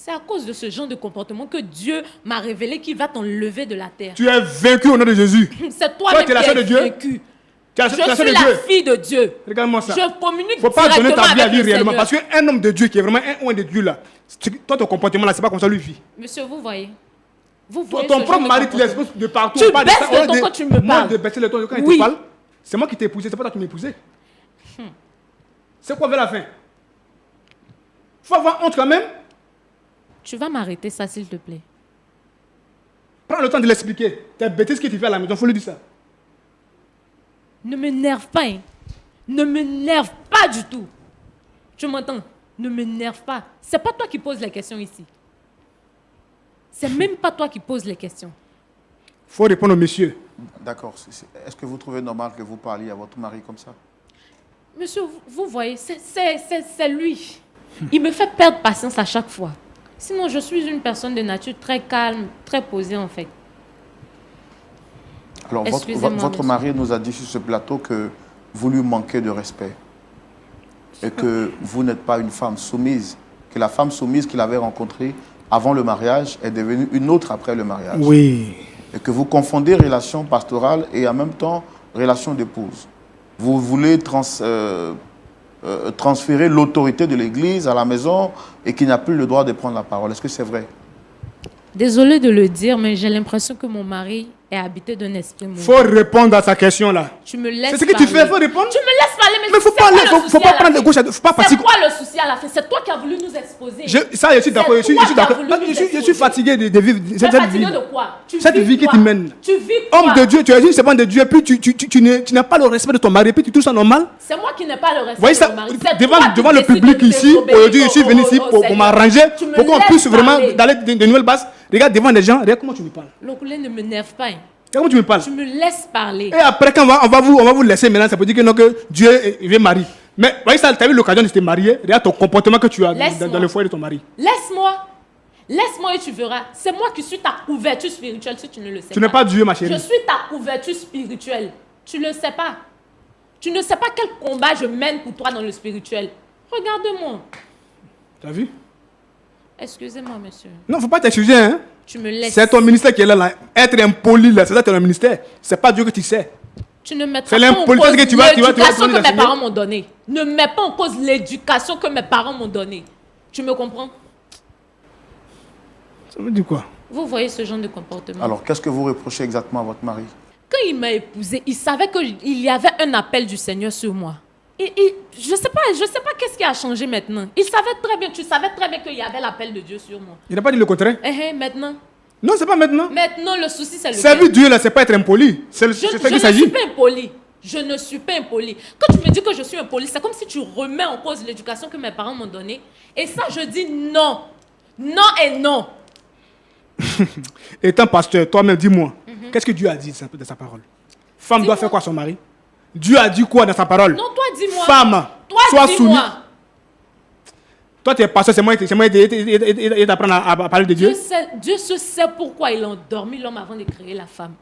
C'est à cause de ce genre de comportement que Dieu m'a révélé qu'il va t'enlever de la terre. Tu es vaincu au nom de Jésus. C'est toi-même tu es la qui sœur de es Dieu. vaincu. Tu es Je la sœur suis de la Dieu. fille de Dieu. Regarde-moi ça. Je communique Il ne faut pas donner directement ta vie à avec lui le réellement. Seigneur. Parce qu'un homme de Dieu qui est vraiment un de Dieu là, toi ton comportement là, c'est pas comme ça lui vit. Monsieur, vous voyez. Vous voyez Ton ce propre genre de mari, tu comportement. l'exposes de partout. Tu on parle de baisses ça, le on ton dit- quand tu me Moi, parles. de baisser le ton quand il Oui. te parle, c'est moi qui t'ai épousé, c'est pas toi qui m'as épousé. C'est quoi vers la fin? Faut avoir honte quand même. Tu vas m'arrêter ça, s'il te plaît. Prends le temps de l'expliquer. Tes bêtises que tu fais à la maison, faut lui dire ça. Ne m'énerve pas, hein. Ne m'énerve pas du tout. Tu m'entends? Ne m'énerve pas. C'est pas toi qui poses les questions ici. C'est même pas toi qui poses les questions. Faut répondre au monsieur. D'accord. Est-ce que vous trouvez normal que vous parliez à votre mari comme ça? Monsieur, vous voyez, c'est lui. Il me fait perdre patience à chaque fois. Sinon, je suis une personne de nature très calme, très posée en fait. Alors, Excusez-moi, votre monsieur. mari nous a dit sur ce plateau que vous lui manquez de respect et que vous n'êtes pas une femme soumise, que la femme soumise qu'il avait rencontrée avant le mariage est devenue une autre après le mariage. Oui. Et que vous confondez relation pastorale et en même temps relation d'épouse. Vous voulez transférer l'autorité de l'Église à la maison et qu'il n'a plus le droit de prendre la parole. Est-ce que c'est vrai? Désolée de le dire, mais j'ai l'impression que mon mari est habité d'un esprit mauvais. Faut répondre à sa question là. Tu me laisses C'est ce que tu fais, parler. faut répondre. Tu me laisses parler, mais Mais faut c'est pas, quoi le faut souci pas à la prendre de fin? gauche à faut pas C'est fatiguer. quoi le souci à la fin? C'est toi qui as voulu nous exposer. Ça, je suis d'accord, je suis C'est toi d'accord. qui as voulu nous Je suis exposer. fatigué de vivre Tu es cette fatigué vie. de quoi? Cette vie quoi? qui te mène. Tu vis quoi? Homme de Dieu, tu es une servante de Dieu, puis tu n'as pas le respect de ton mari, puis tu trouves ça normal. C'est moi qui n'ai pas le respect Voyez de ça, mon mari. C'est devant, toi qui devant le décides public de ici, désobéir aujourd'hui, je suis venu ici au pour Seigneur. m'arranger, Tu me pour qu'on laisses puisse vraiment parler. d'aller de nouvelles bases. Regarde devant les gens, regarde comment tu me parles. L'oncle ne m'énerve pas. Hein. Regarde comment tu me parles. Tu me laisses parler. Et après, quand on va vous laisser maintenant, ça veut dire que, non, que Dieu veut marier. Mais voyez ça, tu as eu l'occasion de te marier, regarde ton comportement que tu as Laisse-moi. dans le foyer de ton mari. Laisse-moi. Laisse-moi et tu verras. C'est moi qui suis ta couverture spirituelle si tu ne le sais Tu n'es pas Dieu, ma Je chérie. suis ta couverture spirituelle. Tu ne le sais pas. Tu ne sais pas quel combat je mène pour toi dans le spirituel. Regarde-moi. Tu as vu? Excusez-moi, monsieur. Non, faut pas t'excuser, hein. Tu me laisses. C'est ton ministère qui est là. Être impoli, là, c'est ça ton ministère. C'est pas Dieu que tu sais. Tu ne mettras C'est pas en l'impolitesse cause que tu vas l'éducation que mes enseigner. parents m'ont donnée. Ne mets pas en cause l'éducation que mes parents m'ont donnée. Tu me comprends? Ça veut dire quoi? Vous voyez ce genre de comportement. Alors, qu'est-ce que vous reprochez exactement à votre mari? Quand il m'a épousée, il savait qu'il y avait un appel du Seigneur sur moi. Je sais pas qu'est-ce qui a changé maintenant. Il savait très bien, tu savais très bien qu'il y avait l'appel de Dieu sur moi. Il n'a pas dit le contraire. Maintenant. Non, c'est pas maintenant. Maintenant, le souci, c'est le Servir Dieu, là, c'est pas être impoli. C'est Je ça ne qu'il suis s'agit. pas impoli. Je ne suis pas impoli. Quand tu me dis que je suis impoli, c'est comme si tu remets en cause l'éducation que mes parents m'ont donnée. Et ça, je dis non. Non et non. Étant pasteur, toi-même, dis-moi, qu'est-ce que Dieu a dit de sa parole? Femme doit Dis-moi. faire quoi à son mari? Dieu a dit quoi dans sa parole? Non, toi, dis-moi. Femme, Toi, sois dis-moi. soumise. Toi, tu es pasteur, c'est moi qui t'apprendre à parler de Dieu. Dieu se sait pourquoi il a endormi l'homme avant de créer la femme.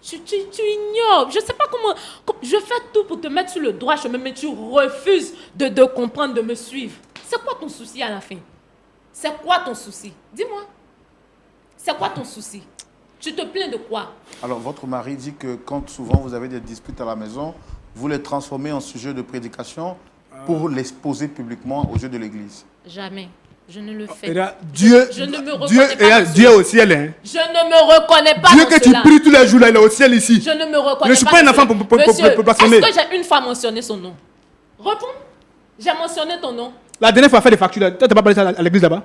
Tu ignores. Je ne sais pas comment. Je fais tout pour te mettre sur le droit chemin, mais tu refuses de comprendre, de me suivre. C'est quoi ton souci à la fin? C'est quoi ton souci? Dis-moi. C'est quoi ton souci? Tu te plains de quoi? Alors, votre mari dit que quand souvent vous avez des disputes à la maison, vous les transformez en sujet de prédication pour l'exposer publiquement aux yeux de l'Église. Jamais. Je ne le fais Et pas. là, Dieu, Je ne me reconnais Dieu, pas dans Dieu est au ciel. Hein. Je ne me reconnais pas Dieu dans que tu cela. pries tous les jours, là, il est au ciel ici. Je ne me reconnais pas. Je ne suis pas un dans enfant cela. pour Monsieur, blasphémer. est-ce que j'ai une fois mentionné son nom? Réponds. J'ai mentionné ton nom. La dernière fois, faire des factures, là, toi, tu n'as pas parlé ça à l'église là-bas?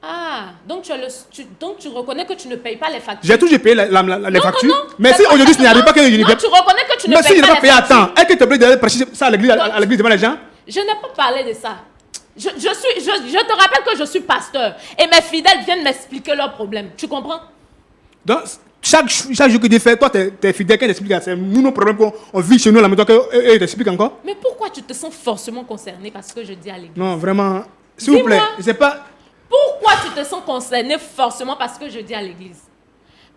Ah, donc tu reconnais que tu ne payes pas les factures. J'ai toujours payé les Non, factures. non, non. Mais C'est si pas aujourd'hui, ça, ce n'y arrive non. pas que je n'y Non, paye tu reconnais que tu ne Mais si payes je n'ai pas pas payé les à temps, factures. est-ce que tu es obligé d'aller prêcher ça à l'église devant les gens? Je n'ai pas parlé de ça. Je te rappelle que je suis pasteur. Et mes fidèles viennent m'expliquer leurs problèmes. Tu comprends? Donc, chaque jour que tu fais, toi, tu es fidèle, qu'elle explique. C'est nous nos problèmes qu'on vit chez nous à la maison, qu'eux t'expliquent encore. Mais pourquoi tu te sens forcément concerné parce que je dis à l'église? Non, vraiment. S'il vous plaît, Dis-moi. c'est pas. Pourquoi tu te sens concerné forcément parce que je dis à l'église?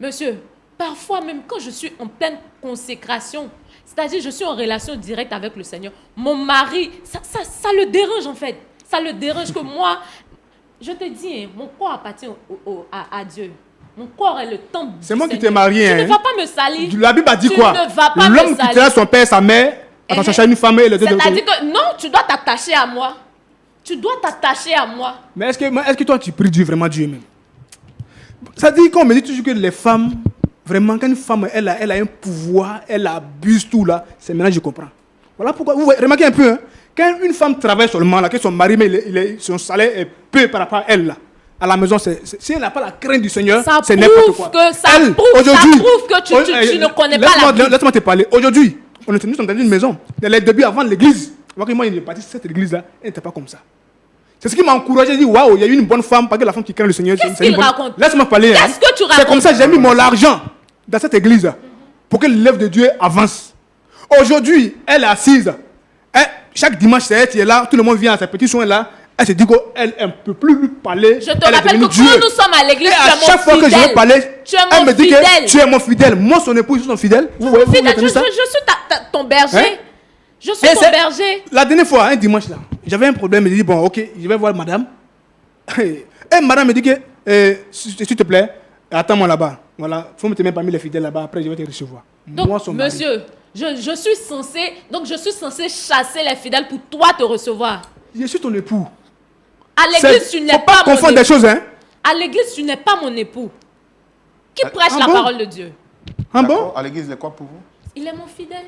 Monsieur, parfois même quand je suis en pleine consécration, c'est-à-dire je suis en relation directe avec le Seigneur, mon mari, ça le dérange en fait. Ça le dérange que moi, Je te dis, hein, mon corps appartient à Dieu. Mon corps est le temple du C'est moi qui Seigneur. t'ai marié. Tu Hein. ne vas pas me salir. La Bible a dit quoi? Tu ne vas pas me L'homme salir. quittera son père et sa mère, attends, chercher une femme et les deux de C'est-à-dire que non, tu dois t'attacher à moi. Tu dois t'attacher à moi. Mais est-ce que toi, tu pries Dieu, vraiment Dieu même? Ça dit qu'on me dit toujours que les femmes, vraiment, quand une femme, elle a un pouvoir, elle abuse tout là, c'est maintenant que je comprends. Voilà pourquoi, vous voyez, remarquez un peu, hein, quand une femme travaille seulement, là, que son mari, mais son salaire est peu par rapport à elle, là, à la maison, si elle n'a pas la crainte du Seigneur, Ça c'est n'importe quoi. ça prouve que tu ne connais pas la Bible. Laisse-moi te parler. Aujourd'hui, nous sommes dans une maison. Dans les débuts, avant l'église, moi, il est parti cette église-là, elle n'était pas comme ça. C'est ce qui m'a encouragé. J'ai dit, waouh, il y a eu une bonne femme, parce que la femme qui craint le Seigneur. Qu'est-ce qu'il raconte? Laisse-moi parler. Qu'est-ce que tu racontes? C'est comme ça que j'ai mis mon argent dans cette église pour que l'œuvre de Dieu avance. Aujourd'hui, elle est assise. Chaque dimanche, c'est elle qui est là. Tout le monde vient à ses petits soins là. Elle se dit qu'elle ne peut plus lui parler. Je te rappelle que quand nous sommes à l'église, et à chaque fois que je vais parler, elle me dit que tu es mon fidèle. Moi, son époux, je suis son fidèle. Vous voyez, je suis ton berger. Hein? Je suis ton berger. La dernière fois, un dimanche là, j'avais un problème. Je dis bon, ok, je vais voir madame. Et madame me dit que, s'il te plaît, attends-moi là-bas. Voilà, il faut me tenir parmi les fidèles là-bas. Après, je vais te recevoir. Donc, moi, son mari. monsieur, je suis censé chasser les fidèles pour toi te recevoir. Je suis ton époux. À l'église, tu n'es pas mon confondre des époux. choses, hein. À l'église, tu n'es pas mon époux. Qui prêche la parole de Dieu? Ah bon? À l'église, il est quoi pour vous? Il est mon fidèle.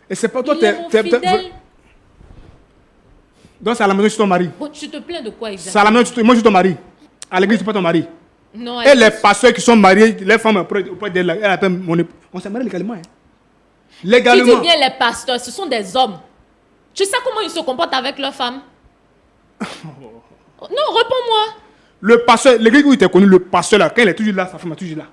Et c'est pas toi, Il est mon fidèle. Donc c'est à la maison, je suis ton mari. Bon, tu te plains de quoi C'est à exactement? la maison, moi je suis ton mari. À l'église, je suis pas ton mari. Non, Et les pasteurs qui sont mariés, les femmes auprès d'elle, elle appelle mon époux. On s'est marié légalement. Hein. Tu Légalement. dis bien les pasteurs, ce sont des hommes. Tu sais comment ils se comportent avec leurs femmes? Non, réponds-moi. Le pasteur, l'église où il était connu, le pasteur là, quand il est toujours là, sa femme est toujours là.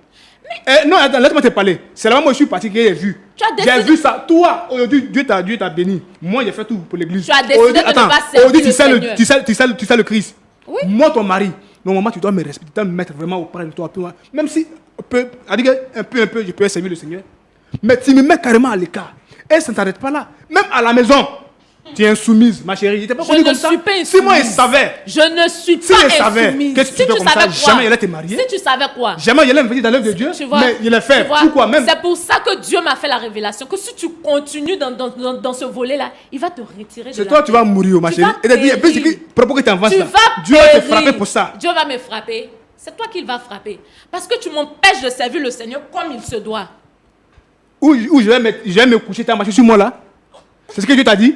Non, attends, laisse-moi te parler. C'est là-bas moi je suis parti que j'ai vu. J'ai vu ça. Toi, aujourd'hui, Dieu t'a béni. Moi, j'ai fait tout pour l'église. Tu as décidé de ne pas servir le Seigneur. Tu sais le Christ. Oui. Moi, ton mari, normalement, tu dois me respecter, tu dois me mettre vraiment auprès de toi. Même si, un peu, je peux servir le Seigneur. Mais tu me mets carrément à l'écart. Et ça ne s'arrête pas là. Même à la maison. Tu es insoumise, ma chérie. Je Je ne suis pas insoumise. Si moi, il savait. Je ne suis Si pas il savait insoumise. que tu fais comme ça, jamais il allait te marier. Si tu savais quoi? Jamais il allait me venir dans l'œuvre de Dieu. Tu vois, mais il l'a fait. tu vois, Pourquoi même? C'est pour ça que Dieu m'a fait la révélation. Que si tu continues dans ce volet-là, il va te retirer de C'est la toi, tu vas mourir, ma Tu chérie. vas Et puis, périr. propos que tu avances Tu là. vas Dieu va te périr. frapper pour ça. Dieu va me frapper. C'est toi qu'il va frapper. Parce que tu m'empêches de servir le Seigneur comme il se doit. Où je vais me coucher, tu as marché sur moi là. C'est ce que Dieu t'a dit.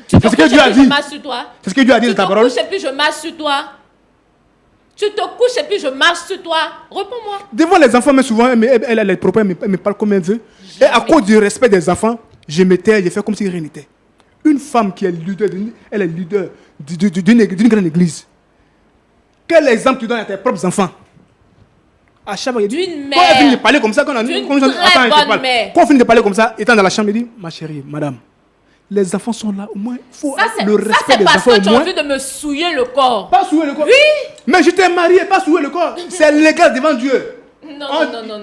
Tu te ce que couches Dieu et a puis dit. je marche sur toi. C'est ce que Dieu a dit Tu dans ta te parole. couches et puis je marche sur toi. Tu te couches et puis je marche sur toi. Réponds-moi. Devant les enfants, mais souvent, elle a les propos, elle me parle comme elle veut. Et à cause du respect des enfants, je me tais, je fais comme si rien n'était. Une femme qui est leader, elle est leader d'une grande église. Quel exemple tu donnes à tes propres enfants? À chaque fois, D'une quand elle finit de mère. parler comme ça, quand D'une très bonne mère. Quand on finit de parler comme ça, étant dans la chambre, il dit, ma chérie, madame, les enfants sont là, au moins, il faut le respect c'est des parce enfants que au tu as moins. envie de me souiller le corps. Pas souiller le corps. Oui. Mais je t'ai marié, pas souiller le corps. C'est légal devant Dieu. Non.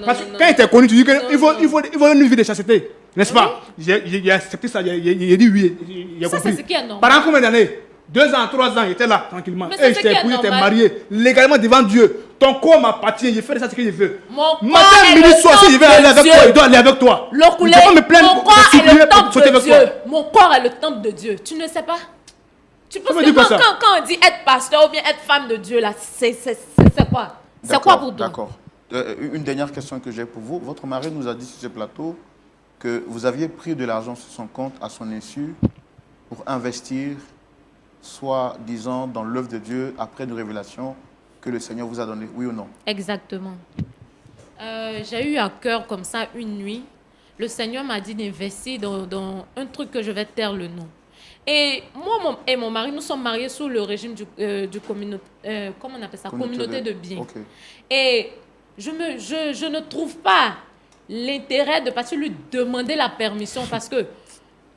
Parce que quand il était connu, tu dis qu'il faut une vie de chasteté. N'est-ce pas? J'ai accepté ça, j'ai dit oui, j'ai Ça, compris. c'est ce qui est normal. Pendant combien d'années? 2 ans, 3 ans, il était là, tranquillement. Mais c'est Et ce je t'ai qui est épousé, je t'ai normal. marié, légalement devant Dieu. Ton corps m'appartient, je fais ça ce que je veux. Mon corps Matin, est midi, le soir, si je vais temple aller de avec Dieu. toi, il doit aller avec toi. L'oculé, Tu peux pas me plaindre mon pour corps est supplier, le pour temple sauter de avec toi. Dieu. Mon corps est le temple de Dieu. Tu ne sais pas? Tu penses me que dis pas ça. quand on dit être pasteur ou bien être femme de Dieu, là, c'est quoi? C'est quoi pour toi? D'accord. Une dernière question que j'ai pour vous. Votre mari nous a dit sur ce plateau que vous aviez pris de l'argent sur son compte à son insu pour investir, soit disant dans l'œuvre de Dieu après une révélation que le Seigneur vous a donnée. Oui ou non? Exactement. J'ai eu à cœur comme ça une nuit. Le Seigneur m'a dit d'investir dans un truc que je vais taire le nom. Et moi et mon mari, nous sommes mariés sous le régime du comment on appelle ça? Communauté de biens. Ok. Et je ne trouve pas l'intérêt de partir lui demander la permission parce que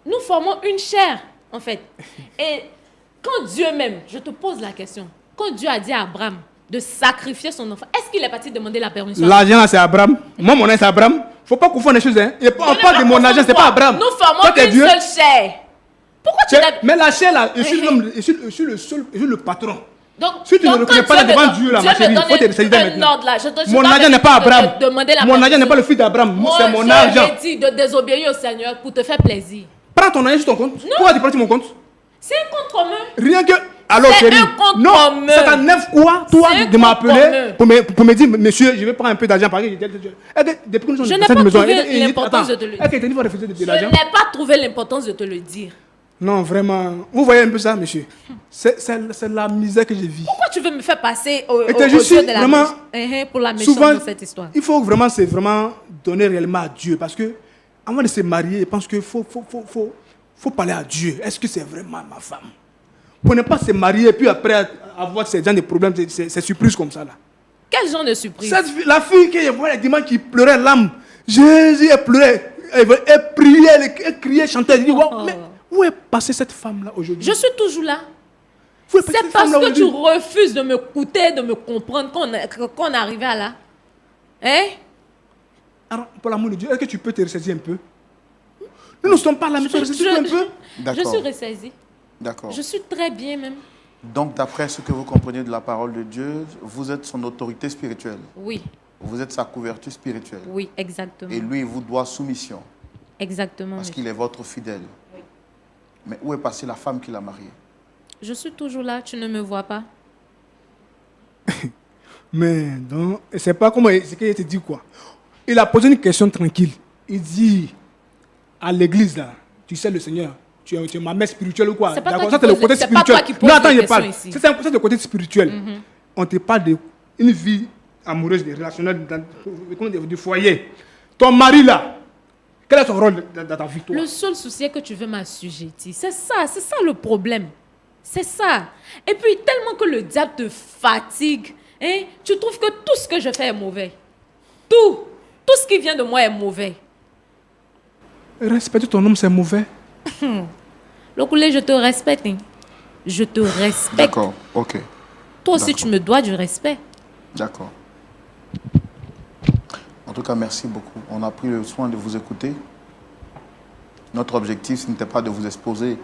nous formons une chair, en fait. Et quand Dieu même, je te pose la question, quand Dieu a dit à Abraham de sacrifier son enfant, est-ce qu'il est parti demander la permission? L'argent là, c'est Abraham. Moi, mon nom, c'est Abraham. Faut pas confondre les choses. Hein. On parle de mon argent, c'est pas Abraham. Nous formons Toi, t'es une Dieu. seule chair. Pourquoi tu n'as... Mais la chair là, je suis le patron. Donc, si tu ne reconnais pas devant Dieu, là, ma chérie, il faut te ressaisir maintenant. Mon argent n'est pas Abraham. Mon argent n'est pas le fils d'Abraham. C'est mon argent. Je t'ai dit de désobéir au Seigneur pour te faire plaisir. Prends ton argent sur ton compte. Pourquoi tu prends mon compte? C'est un compte commun. Rien que... Alors, chérie, non, c'est à 9 quoi, toi, de m'appeler pour me dire, monsieur, je vais prendre un peu d'argent. Depuis que nous sommes je n'ai pas trouvé l'importance de te le dire. Je n'ai pas trouvé l'importance de te le dire. Non, vraiment. Vous voyez un peu ça, monsieur? C'est la misère que je vis. Pourquoi tu veux me faire passer au jeu de la pour la méchante de cette histoire? Il faut vraiment, donner réellement à Dieu. Parce que, avant de se marier, je pense qu'il faut parler à Dieu. Est-ce que c'est vraiment ma femme? Pour ne pas se marier et puis après avoir ces gens de problèmes, ces surprises comme ça là. Quel genre de surprise? La fille que je vois le dimanche qui pleurait l'âme. Jésus, elle pleurait. Elle priait, elle criait, chantait. Elle dit, mais où est passée cette femme là aujourd'hui? Je suis toujours là. C'est parce que tu refuses de m'écouter, de me comprendre qu'on est arrivé à là. Hein? Alors, pour l'amour de Dieu, est-ce que tu peux te ressaisir un peu? Nous ne sommes pas là, mais tu te ressaisir un peu? Je suis ressaisie. D'accord. Je suis très bien même. Donc, d'après ce que vous comprenez de la parole de Dieu, vous êtes son autorité spirituelle. Oui. Vous êtes sa couverture spirituelle. Oui, exactement. Et lui, il vous doit soumission. Exactement. Parce qu'il est votre fidèle. Oui. Mais où est passée la femme qui l'a marié? Je suis toujours là, tu ne me vois pas. Mais non, c'est pas comment ce qu'il te dit quoi. Il a posé une question tranquille. Il dit à l'église là, tu sais le Seigneur. Tu es ma mère spirituelle ou quoi? C'est pas toi ça, c'est le côté spirituel. Non, attends, je parle. C'est le côté spirituel. On te parle d'une vie amoureuse, relationnelle, du foyer. Ton mari là, quel est ton rôle dans ta vie, toi? Le seul souci est que tu veux m'assujettir. C'est ça le problème. C'est ça. Et puis, tellement que le diable te fatigue, hein, tu trouves que tout ce que je fais est mauvais. Tout ce qui vient de moi est mauvais. Respecter ton homme, c'est mauvais. Lokoulé, je te respecte. Hein. Je te respecte. D'accord, ok. Toi aussi, tu me dois du respect. D'accord. En tout cas, merci beaucoup. On a pris le soin de vous écouter. Notre objectif, ce n'était pas de vous exposer,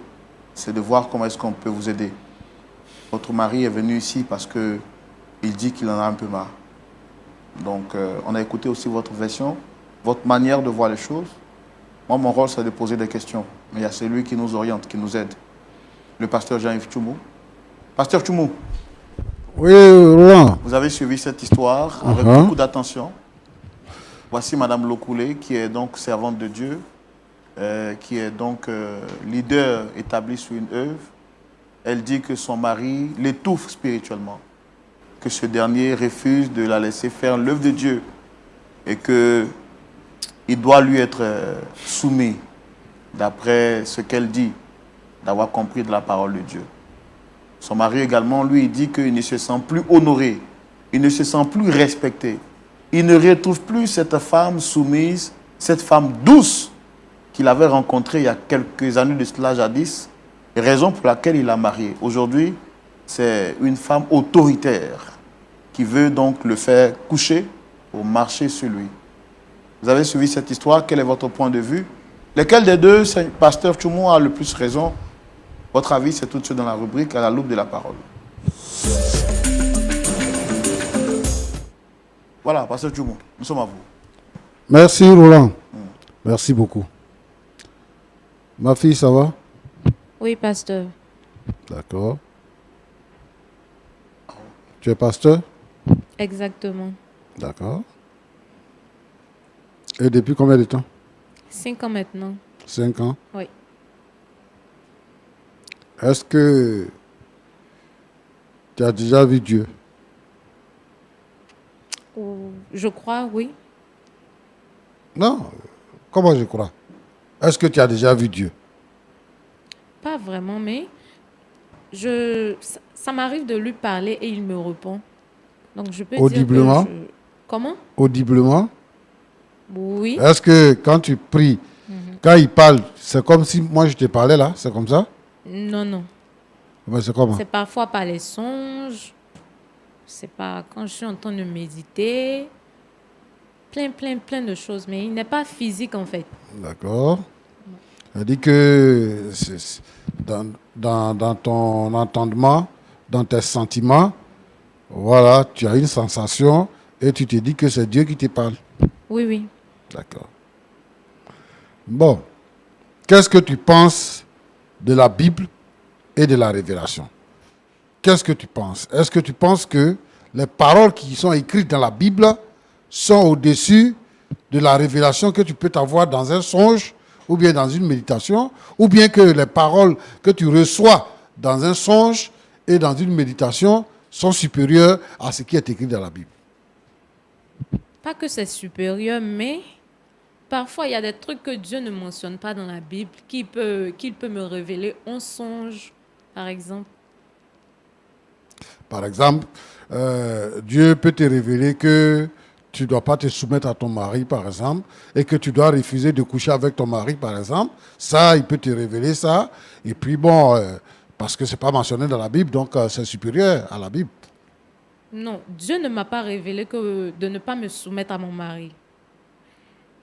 c'est de voir comment est-ce qu'on peut vous aider. Votre mari est venu ici parce qu'il dit qu'il en a un peu marre. Donc, on a écouté aussi votre version, votre manière de voir les choses. Moi, mon rôle, c'est de poser des questions. Mais il y a celui qui nous oriente, qui nous aide. Le pasteur Jean-Yves Tchoumou. Pasteur Tchoumou. Oui, Roland. Vous avez suivi cette histoire avec beaucoup d'attention. Voici Madame Lokoulé, qui est donc servante de Dieu, qui est donc leader établi sur une œuvre. Elle dit que son mari l'étouffe spirituellement, que ce dernier refuse de la laisser faire l'œuvre de Dieu et que il doit lui être soumis, d'après ce qu'elle dit, d'avoir compris de la parole de Dieu. Son mari également, lui, il dit qu'il ne se sent plus honoré, il ne se sent plus respecté. Il ne retrouve plus cette femme soumise, cette femme douce qu'il avait rencontrée il y a quelques années de cela jadis, raison pour laquelle il l'a mariée. Aujourd'hui, c'est une femme autoritaire qui veut donc le faire coucher pour marcher sur lui. Vous avez suivi cette histoire, quel est votre point de vue? Lequel des deux, pasteur Tchoumou, a le plus raison? Votre avis, c'est tout de suite dans la rubrique à la loupe de la parole. Voilà, pasteur Tchoumou, nous sommes à vous. Merci Roland. Merci beaucoup. Ma fille, ça va? Oui, pasteur. D'accord. Tu es pasteur? Exactement. D'accord. Et depuis combien de temps? 5 ans maintenant. 5 ans? Oui. Est-ce que tu as déjà vu Dieu? Je crois, oui. Non. Comment je crois? Est-ce que tu as déjà vu Dieu? Pas vraiment, mais ça m'arrive de lui parler et il me répond. Donc je peux audiblement? dire que Comment? Audiblement? Oui. Est-ce que quand tu pries, quand il parle, c'est comme si moi je te parlais là? C'est comme ça? Non, non. Ben, c'est comment? C'est parfois par les songes. C'est pas quand je suis en train de méditer. Plein de choses. Mais il n'est pas physique en fait. D'accord. Elle dit que dans ton entendement, dans tes sentiments, voilà, tu as une sensation et tu te dis que c'est Dieu qui te parle. Oui, oui. D'accord. Bon, qu'est-ce que tu penses de la Bible et de la révélation? Qu'est-ce que tu penses? Est-ce que tu penses que les paroles qui sont écrites dans la Bible sont au-dessus de la révélation que tu peux avoir dans un songe ou bien dans une méditation, ou bien que les paroles que tu reçois dans un songe et dans une méditation sont supérieures à ce qui est écrit dans la Bible? Pas que c'est supérieur, mais parfois il y a des trucs que Dieu ne mentionne pas dans la Bible qu'il peut me révéler en songe, par exemple. Par exemple, Dieu peut te révéler que tu ne dois pas te soumettre à ton mari, par exemple, et que tu dois refuser de coucher avec ton mari, par exemple. Ça, il peut te révéler ça. Et puis bon, parce que ce n'est pas mentionné dans la Bible, donc c'est supérieur à la Bible. Non, Dieu ne m'a pas révélé que de ne pas me soumettre à mon mari.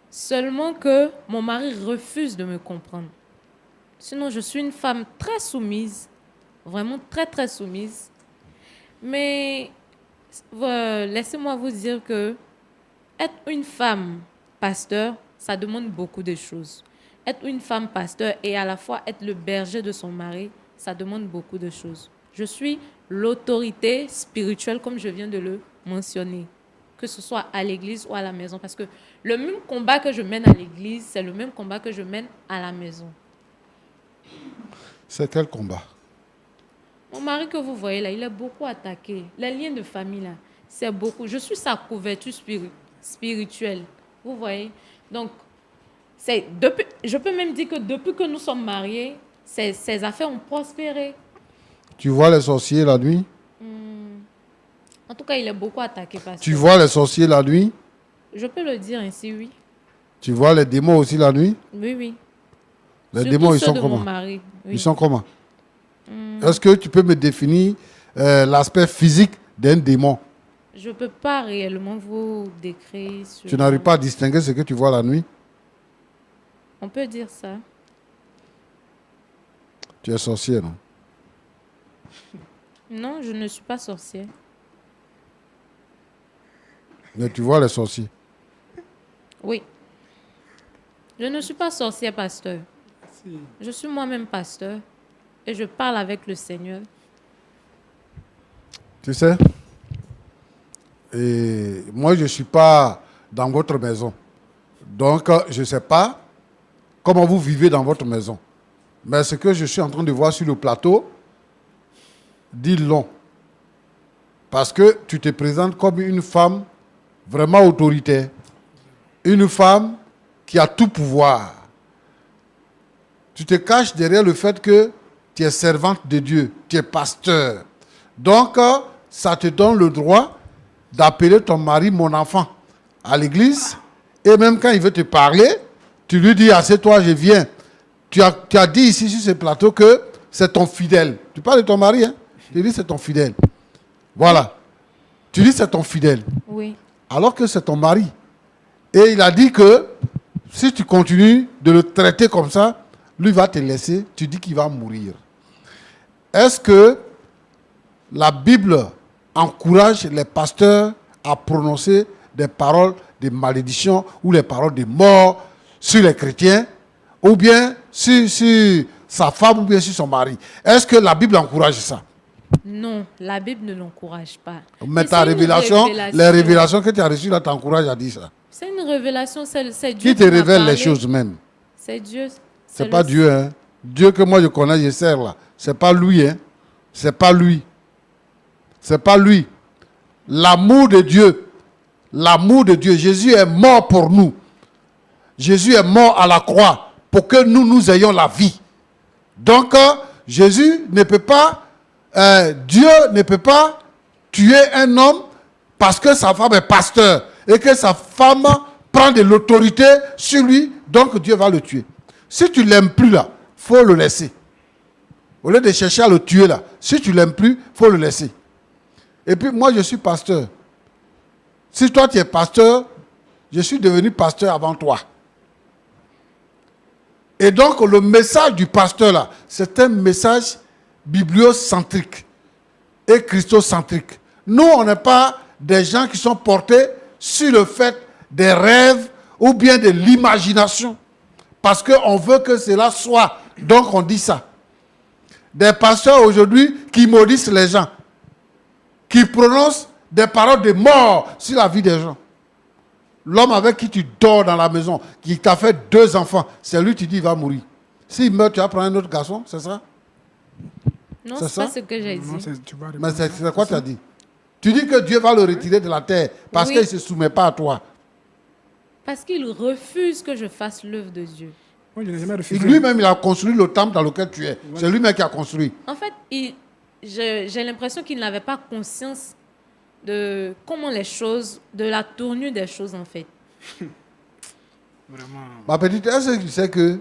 Seulement que mon mari refuse de me comprendre. Sinon, je suis une femme très soumise, vraiment très, très soumise. Mais laissez-moi vous dire que être une femme pasteur, ça demande beaucoup de choses. Être une femme pasteur et à la fois être le berger de son mari, ça demande beaucoup de choses. Je suis l'autorité spirituelle, comme je viens de le mentionner, que ce soit à l'église ou à la maison. Parce que le même combat que je mène à l'église, c'est le même combat que je mène à la maison. C'est quel combat? Mon mari que vous voyez là, il est beaucoup attaqué. Les liens de famille là, c'est beaucoup. Je suis sa couverture spirituelle. Vous voyez? Donc, je peux même dire que depuis que nous sommes mariés, ses affaires ont prospéré. Tu vois les sorciers la nuit? En tout cas, il est beaucoup attaqué. Tu vois les sorciers la nuit? Je peux le dire ainsi, oui. Tu vois les démons aussi la nuit? Oui, oui. Les Surtout démons, ils ceux sont de comment? mon mari, oui. Ils sont comment? Est-ce que tu peux me définir l'aspect physique d'un démon? Je ne peux pas réellement vous décrire. Tu n'arrives pas à distinguer ce que tu vois la nuit? On peut dire ça. Tu es sorcier, non? Non, je ne suis pas sorcière. Mais tu vois les sorciers? Oui. Je ne suis pas sorcière, pasteur. Si. Je suis moi-même pasteur et je parle avec le Seigneur. Tu sais? Et moi, je ne suis pas dans votre maison. Donc, je ne sais pas comment vous vivez dans votre maison. Mais ce que je suis en train de voir sur le plateau, dit long. Parce que tu te présentes comme une femme vraiment autoritaire. Une femme qui a tout pouvoir. Tu te caches derrière le fait que tu es servante de Dieu, tu es pasteur. Donc, ça te donne le droit d'appeler ton mari mon enfant à l'église. Et même quand il veut te parler, tu lui dis, assieds-toi, je viens. Tu as dit ici sur ce plateau que c'est ton fidèle. Tu parles de ton mari, hein? Tu dis c'est ton fidèle. Voilà. Tu dis c'est ton fidèle. Oui. Alors que c'est ton mari. Et il a dit que si tu continues de le traiter comme ça, lui va te laisser, tu dis qu'il va mourir. Est-ce que la Bible encourage les pasteurs à prononcer des paroles de malédiction ou les paroles de mort sur les chrétiens, ou bien sur sa femme ou bien sur son mari? Est-ce que la Bible encourage ça? Non, la Bible ne l'encourage pas. Mais ta révélation, les révélations que tu as reçues là t'encouragent à dire ça. C'est une révélation, c'est Dieu Qui te m'a révèle parlé. les choses même? C'est Dieu. C'est pas Dieu, hein. Dieu que moi je connais, je sers là. C'est pas lui, hein. C'est pas lui. C'est pas lui. L'amour de Dieu. L'amour de Dieu. Jésus est mort pour nous. Jésus est mort à la croix pour que nous ayons la vie. Donc, Jésus ne peut pas, Dieu ne peut pas tuer un homme parce que sa femme est pasteur et que sa femme prend de l'autorité sur lui, donc Dieu va le tuer. Si tu ne l'aimes plus là, il faut le laisser. Au lieu de chercher à le tuer là, si tu ne l'aimes plus, il faut le laisser. Et puis moi je suis pasteur. Si toi tu es pasteur, je suis devenu pasteur avant toi. Et donc le message du pasteur là, c'est un message bibliocentrique. et christocentrique. Nous, on n'est pas des gens qui sont portés sur le fait des rêves ou bien de l'imagination. Parce qu'on veut que cela soit. Donc on dit ça. Des pasteurs aujourd'hui qui maudissent les gens, qui prononcent des paroles de mort sur la vie des gens. L'homme avec qui tu dors dans la maison, qui t'a fait 2 enfants, c'est lui qui dit il va mourir. S'il meurt, tu vas prendre un autre garçon, c'est ça? Non, C'est c'est pas ça? ce que j'ai dit. Non, tu vas Mais répondre. c'est quoi tu as dit? Tu dis que Dieu va le retirer de la terre parce Oui. qu'il ne se soumet pas à toi. Parce qu'il refuse que je fasse l'œuvre de Dieu. Moi, je n'ai jamais refusé. Lui-même, il a construit le temple dans lequel tu es. C'est lui-même qui a construit. En fait, j'ai l'impression qu'il n'avait pas conscience de comment les choses, de la tournure des choses en fait. Vraiment. Ma petite, est-ce que tu sais que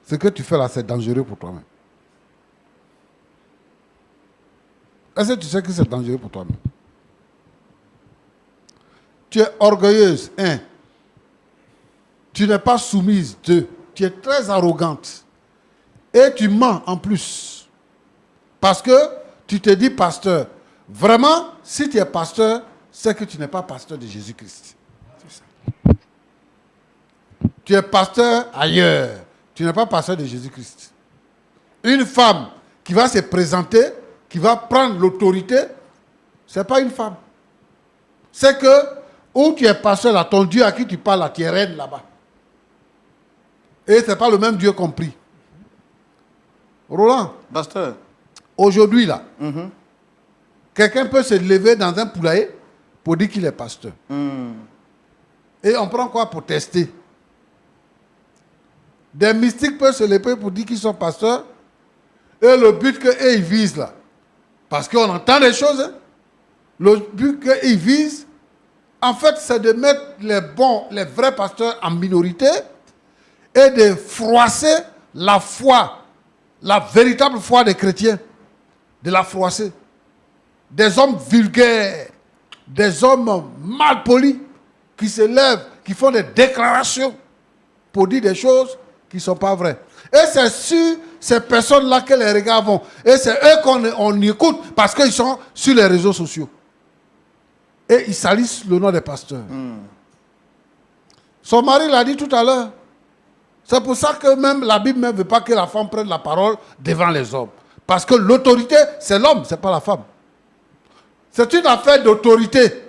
ce que tu fais là, c'est dangereux pour toi-même? Est-ce que tu sais que c'est dangereux pour toi-même? Tu es orgueilleuse, 1. Tu n'es pas soumise, 2. Tu es très arrogante. Et tu mens en plus. Parce que tu te dis pasteur. Vraiment, si tu es pasteur, c'est que tu n'es pas pasteur de Jésus-Christ. Tu es pasteur ailleurs. Tu n'es pas pasteur de Jésus-Christ. Une femme qui va se présenter, qui va prendre l'autorité, ce n'est pas une femme. C'est que, où tu es pasteur là, ton Dieu à qui tu parles là, tu es reine là-bas. Et ce n'est pas le même Dieu qu'on prie. Roland, Pasteur. aujourd'hui là, quelqu'un peut se lever dans un poulailler pour dire qu'il est pasteur. Et on prend quoi pour tester? Des mystiques peuvent se lever pour dire qu'ils sont pasteurs. Et le but qu'ils visent là, parce qu'on entend des choses, hein, le but qu'ils visent, en fait, c'est de mettre les vrais pasteurs en minorité et de froisser la foi, la véritable foi des chrétiens, de la froisser. Des hommes vulgaires, des hommes mal polis, qui se lèvent, qui font des déclarations pour dire des choses qui ne sont pas vraies. Et c'est sur ces personnes-là que les regards vont. Et c'est eux qu'on écoute parce qu'ils sont sur les réseaux sociaux. Et ils salissent le nom des pasteurs. Son mari l'a dit tout à l'heure. C'est pour ça que même la Bible ne veut pas que la femme prenne la parole devant les hommes. Parce que l'autorité, c'est l'homme, ce n'est pas la femme. C'est une affaire d'autorité.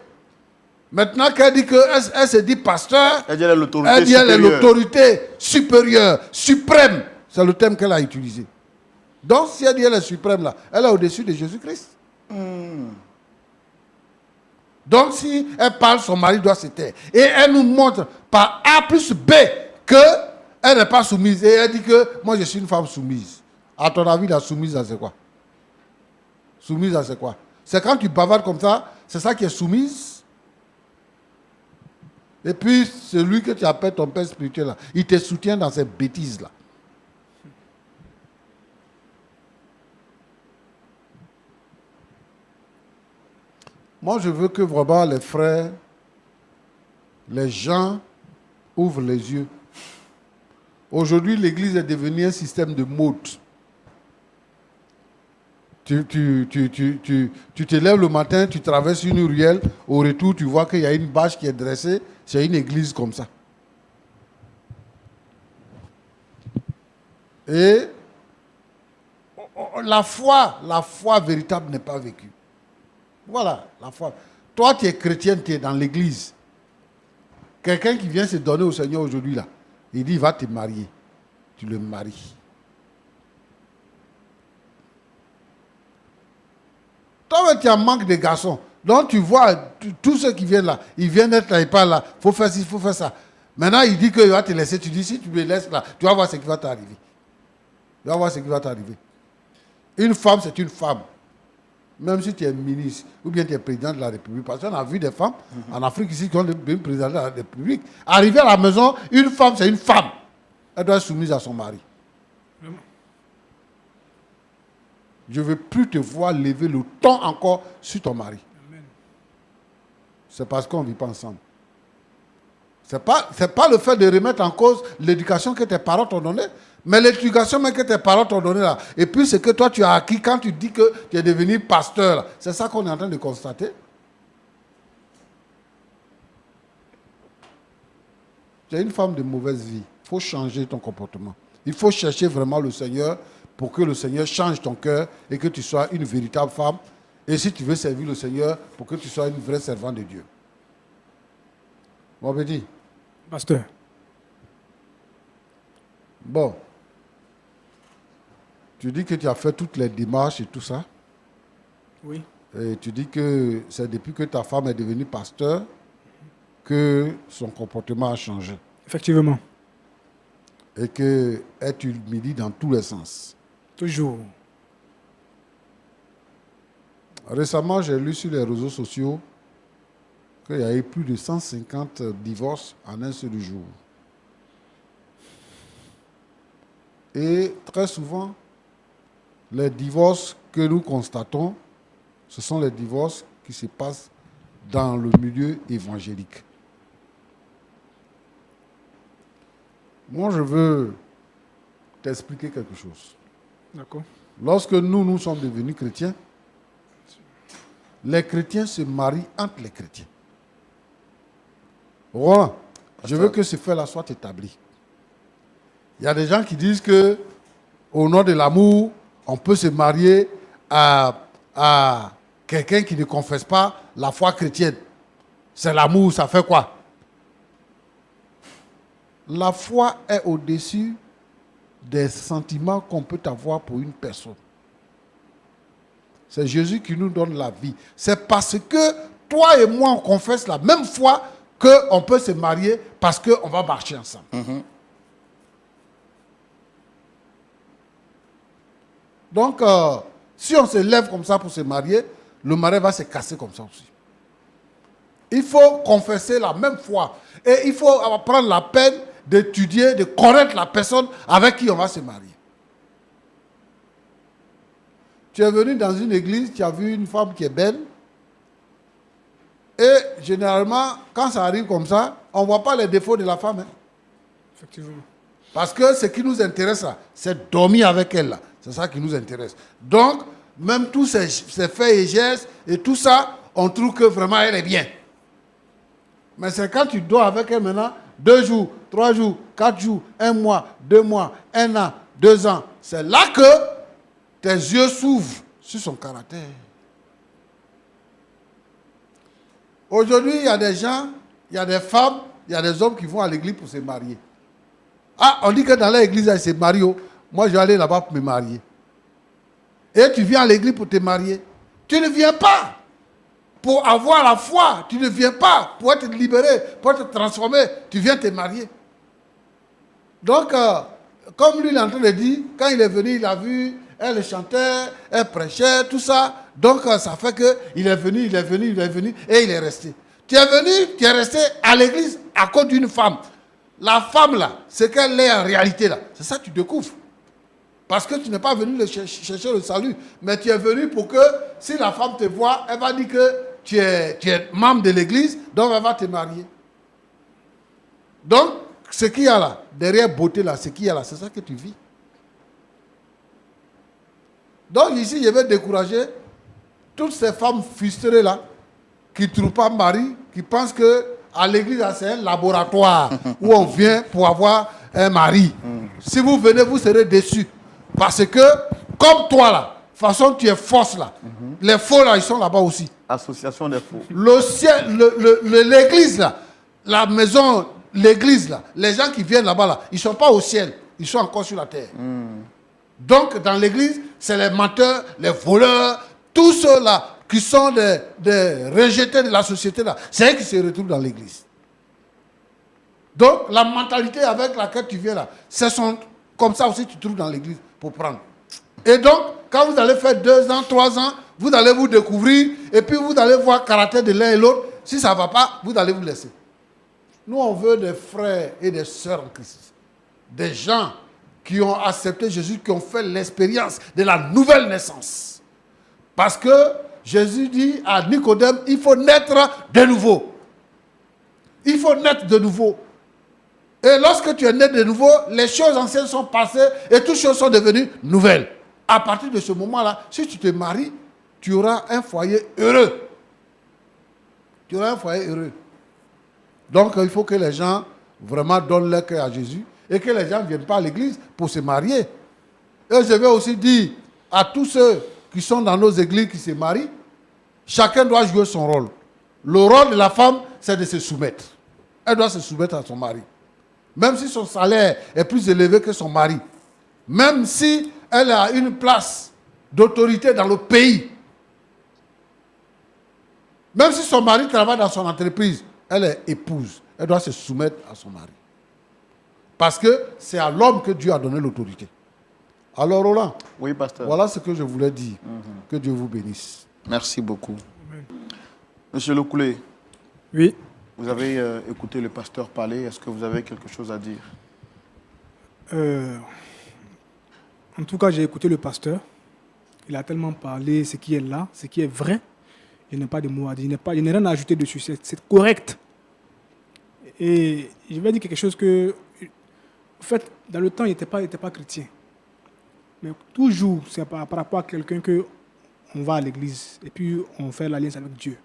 Maintenant qu'elle dit qu'elle se dit pasteur, Elle dit elle est l'autorité elle dit elle est supérieure. l'autorité supérieure, suprême. C'est le terme qu'elle a utilisé. Donc si elle dit elle est suprême là, elle est au-dessus de Jésus-Christ. Donc si elle parle, son mari doit se taire. Et elle nous montre par A plus B qu'elle n'est pas soumise. Et elle dit que moi je suis une femme soumise. À ton avis, la soumise, c'est quoi? Soumise, c'est quoi? C'est quand tu bavardes comme ça, c'est ça qui est soumise. Et puis, celui que tu appelles ton père spirituel, là, il te soutient dans ces bêtises-là. Moi, je veux que vraiment les frères, les gens ouvrent les yeux. Aujourd'hui, l'église est devenue un système de mode. Tu te lèves le matin, tu traverses une ruelle, au retour, tu vois qu'il y a une bâche qui est dressée, c'est une église comme ça. Et la foi véritable n'est pas vécue. Voilà, la foi. Toi, tu es chrétien, tu es dans l'église. Quelqu'un qui vient se donner au Seigneur aujourd'hui, là, il dit, il va te marier. Tu le maries. Toi, tu as un manque de garçons. Donc, tu vois, tous ceux qui viennent là, ils viennent être là, ils parlent là. Il faut faire ci, il faut faire ça. Maintenant, il dit qu'il va te laisser. Tu dis, si tu me laisses là, tu vas voir ce qui va t'arriver. Tu vas voir ce qui va t'arriver. Une femme, c'est une femme. Même si tu es ministre ou bien tu es président de la République. Parce qu'on a vu des femmes en Afrique ici qui ont devenu président de la République. Arriver à la maison, une femme, c'est une femme. Elle doit être soumise à son mari. Je ne veux plus te voir lever le ton encore sur ton mari. C'est parce qu'on ne vit pas ensemble. Ce n'est pas le fait de remettre en cause l'éducation que tes parents t'ont donnée. Mais l'éducation même que tes parents t'ont donnée là, et puis ce que toi tu as acquis quand tu dis que tu es devenu pasteur, là, c'est ça qu'on est en train de constater. Tu es une femme de mauvaise vie. Il faut changer ton comportement. Il faut chercher vraiment le Seigneur pour que le Seigneur change ton cœur et que tu sois une véritable femme. Et si tu veux servir le Seigneur, pour que tu sois une vraie servante de Dieu. Bon, petit. Pasteur. Bon. Tu dis que tu as fait toutes les démarches et tout ça. Oui. Et tu dis que c'est depuis que ta femme est devenue pasteur que son comportement a changé. Effectivement. Et qu'elle t'humilie dans tous les sens. Toujours. Récemment, j'ai lu sur les réseaux sociaux qu'il y a eu plus de 150 divorces en un seul jour. Et très souvent, les divorces que nous constatons, ce sont les divorces qui se passent dans le milieu évangélique. Moi, je veux t'expliquer quelque chose. D'accord. Lorsque nous sommes devenus chrétiens, les chrétiens se marient entre les chrétiens. Voilà. Je veux que ce fait-là soit établi. Il y a des gens qui disent que, au nom de l'amour, on peut se marier à quelqu'un qui ne confesse pas la foi chrétienne. C'est l'amour, ça fait quoi? La foi est au-dessus des sentiments qu'on peut avoir pour une personne. C'est Jésus qui nous donne la vie. C'est parce que toi et moi, on confesse la même foi qu'on peut se marier parce qu'on va marcher ensemble. Donc, si on se lève comme ça pour se marier, le mariage va se casser comme ça aussi. Il faut confesser la même foi. Et il faut prendre la peine d'étudier, de connaître la personne avec qui on va se marier. Tu es venu dans une église, tu as vu une femme qui est belle. Et généralement, quand ça arrive comme ça, on ne voit pas les défauts de la femme. Hein. Effectivement. Parce que ce qui nous intéresse, là, c'est dormir avec elle. Là. C'est ça qui nous intéresse. Donc, même tous ces faits et gestes et tout ça, on trouve que vraiment elle est bien. Mais c'est quand tu dors avec elle maintenant, 2 jours, 3 jours, 4 jours, 1 mois, 2 mois, 1 an, 2 ans. C'est là que tes yeux s'ouvrent sur son caractère. Aujourd'hui, il y a des gens, il y a des femmes, il y a des hommes qui vont à l'église pour se marier. Ah, on dit que dans l'église, ils se marient. Moi, je vais aller là-bas pour me marier. Et tu viens à l'église pour te marier. Tu ne viens pas pour avoir la foi. Tu ne viens pas pour être libéré, pour être transformé. Tu viens te marier. Donc, comme lui, il est en train de dire, quand il est venu, il a vu, elle chantait, elle prêchait, tout ça. Donc, ça fait qu'il est venu, et il est resté. Tu es venu, tu es resté à l'église à cause d'une femme. La femme, là, ce qu'elle est en réalité, là, c'est ça que tu découvres. Parce que tu n'es pas venu chercher le salut, mais tu es venu pour que, si la femme te voit, elle va dire que tu es membre de l'église, donc elle va te marier. Donc, ce qu'il y a là, derrière beauté, là, ce qu'il y a là, c'est ça que tu vis. Donc, ici, je vais décourager toutes ces femmes frustrées, là, qui ne trouvent pas mari, qui pensent que à l'église, c'est un laboratoire où on vient pour avoir un mari. Si vous venez, vous serez déçus. Parce que, comme toi, là, de toute façon, tu es fausse, là. Les faux, là, ils sont là-bas aussi. Association des faux. Le ciel, l'église, là, la maison, l'église, là, les gens qui viennent là-bas, là, ils ne sont pas au ciel. Ils sont encore sur la terre. Donc, dans l'église, c'est les menteurs, les voleurs, tous ceux-là qui sont des rejetés de la société, là, c'est eux qui se retrouvent dans l'église. Donc, la mentalité avec laquelle tu viens là, ce sont comme ça aussi tu trouves dans l'église pour prendre. Et donc, quand vous allez faire 2 ans, 3 ans, vous allez vous découvrir, et puis vous allez voir le caractère de l'un et l'autre. Si ça ne va pas, vous allez vous laisser. Nous, on veut des frères et des sœurs en Christ. Des gens qui ont accepté Jésus, qui ont fait l'expérience de la nouvelle naissance. Parce que Jésus dit à Nicodème, il faut naître de nouveau. Il faut naître de nouveau. Et lorsque tu es né de nouveau, les choses anciennes sont passées et toutes choses sont devenues nouvelles. À partir de ce moment-là, si tu te maries, tu auras un foyer heureux. Tu auras un foyer heureux. Donc, il faut que les gens vraiment donnent leur cœur à Jésus et que les gens ne viennent pas à l'église pour se marier. Et je vais aussi dire à tous ceux qui sont dans nos églises qui se marient, chacun doit jouer son rôle. Le rôle de la femme, c'est de se soumettre. Elle doit se soumettre à son mari. Même si son salaire est plus élevé que son mari. Même si elle a une place d'autorité dans le pays. Même si son mari travaille dans son entreprise, elle est épouse. Elle doit se soumettre à son mari. Parce que c'est à l'homme que Dieu a donné l'autorité. Alors Roland, Oui, pasteur. voilà ce que je voulais dire. Que Dieu vous bénisse. Merci beaucoup. Monsieur Lokoulé, Oui. vous avez écouté le pasteur parler. Est-ce que vous avez quelque chose à dire? En tout cas, j'ai écouté le pasteur. Il a tellement parlé ce qui est là, ce qui est vrai. Je n'ai pas de mots à dire. Je n'ai rien à ajouter dessus. C'est correct. Et je vais dire quelque chose que, en fait, dans le temps, il n'était pas chrétien. Mais toujours, c'est par rapport à quelqu'un qu'on va à l'église et puis on fait l'alliance avec Dieu.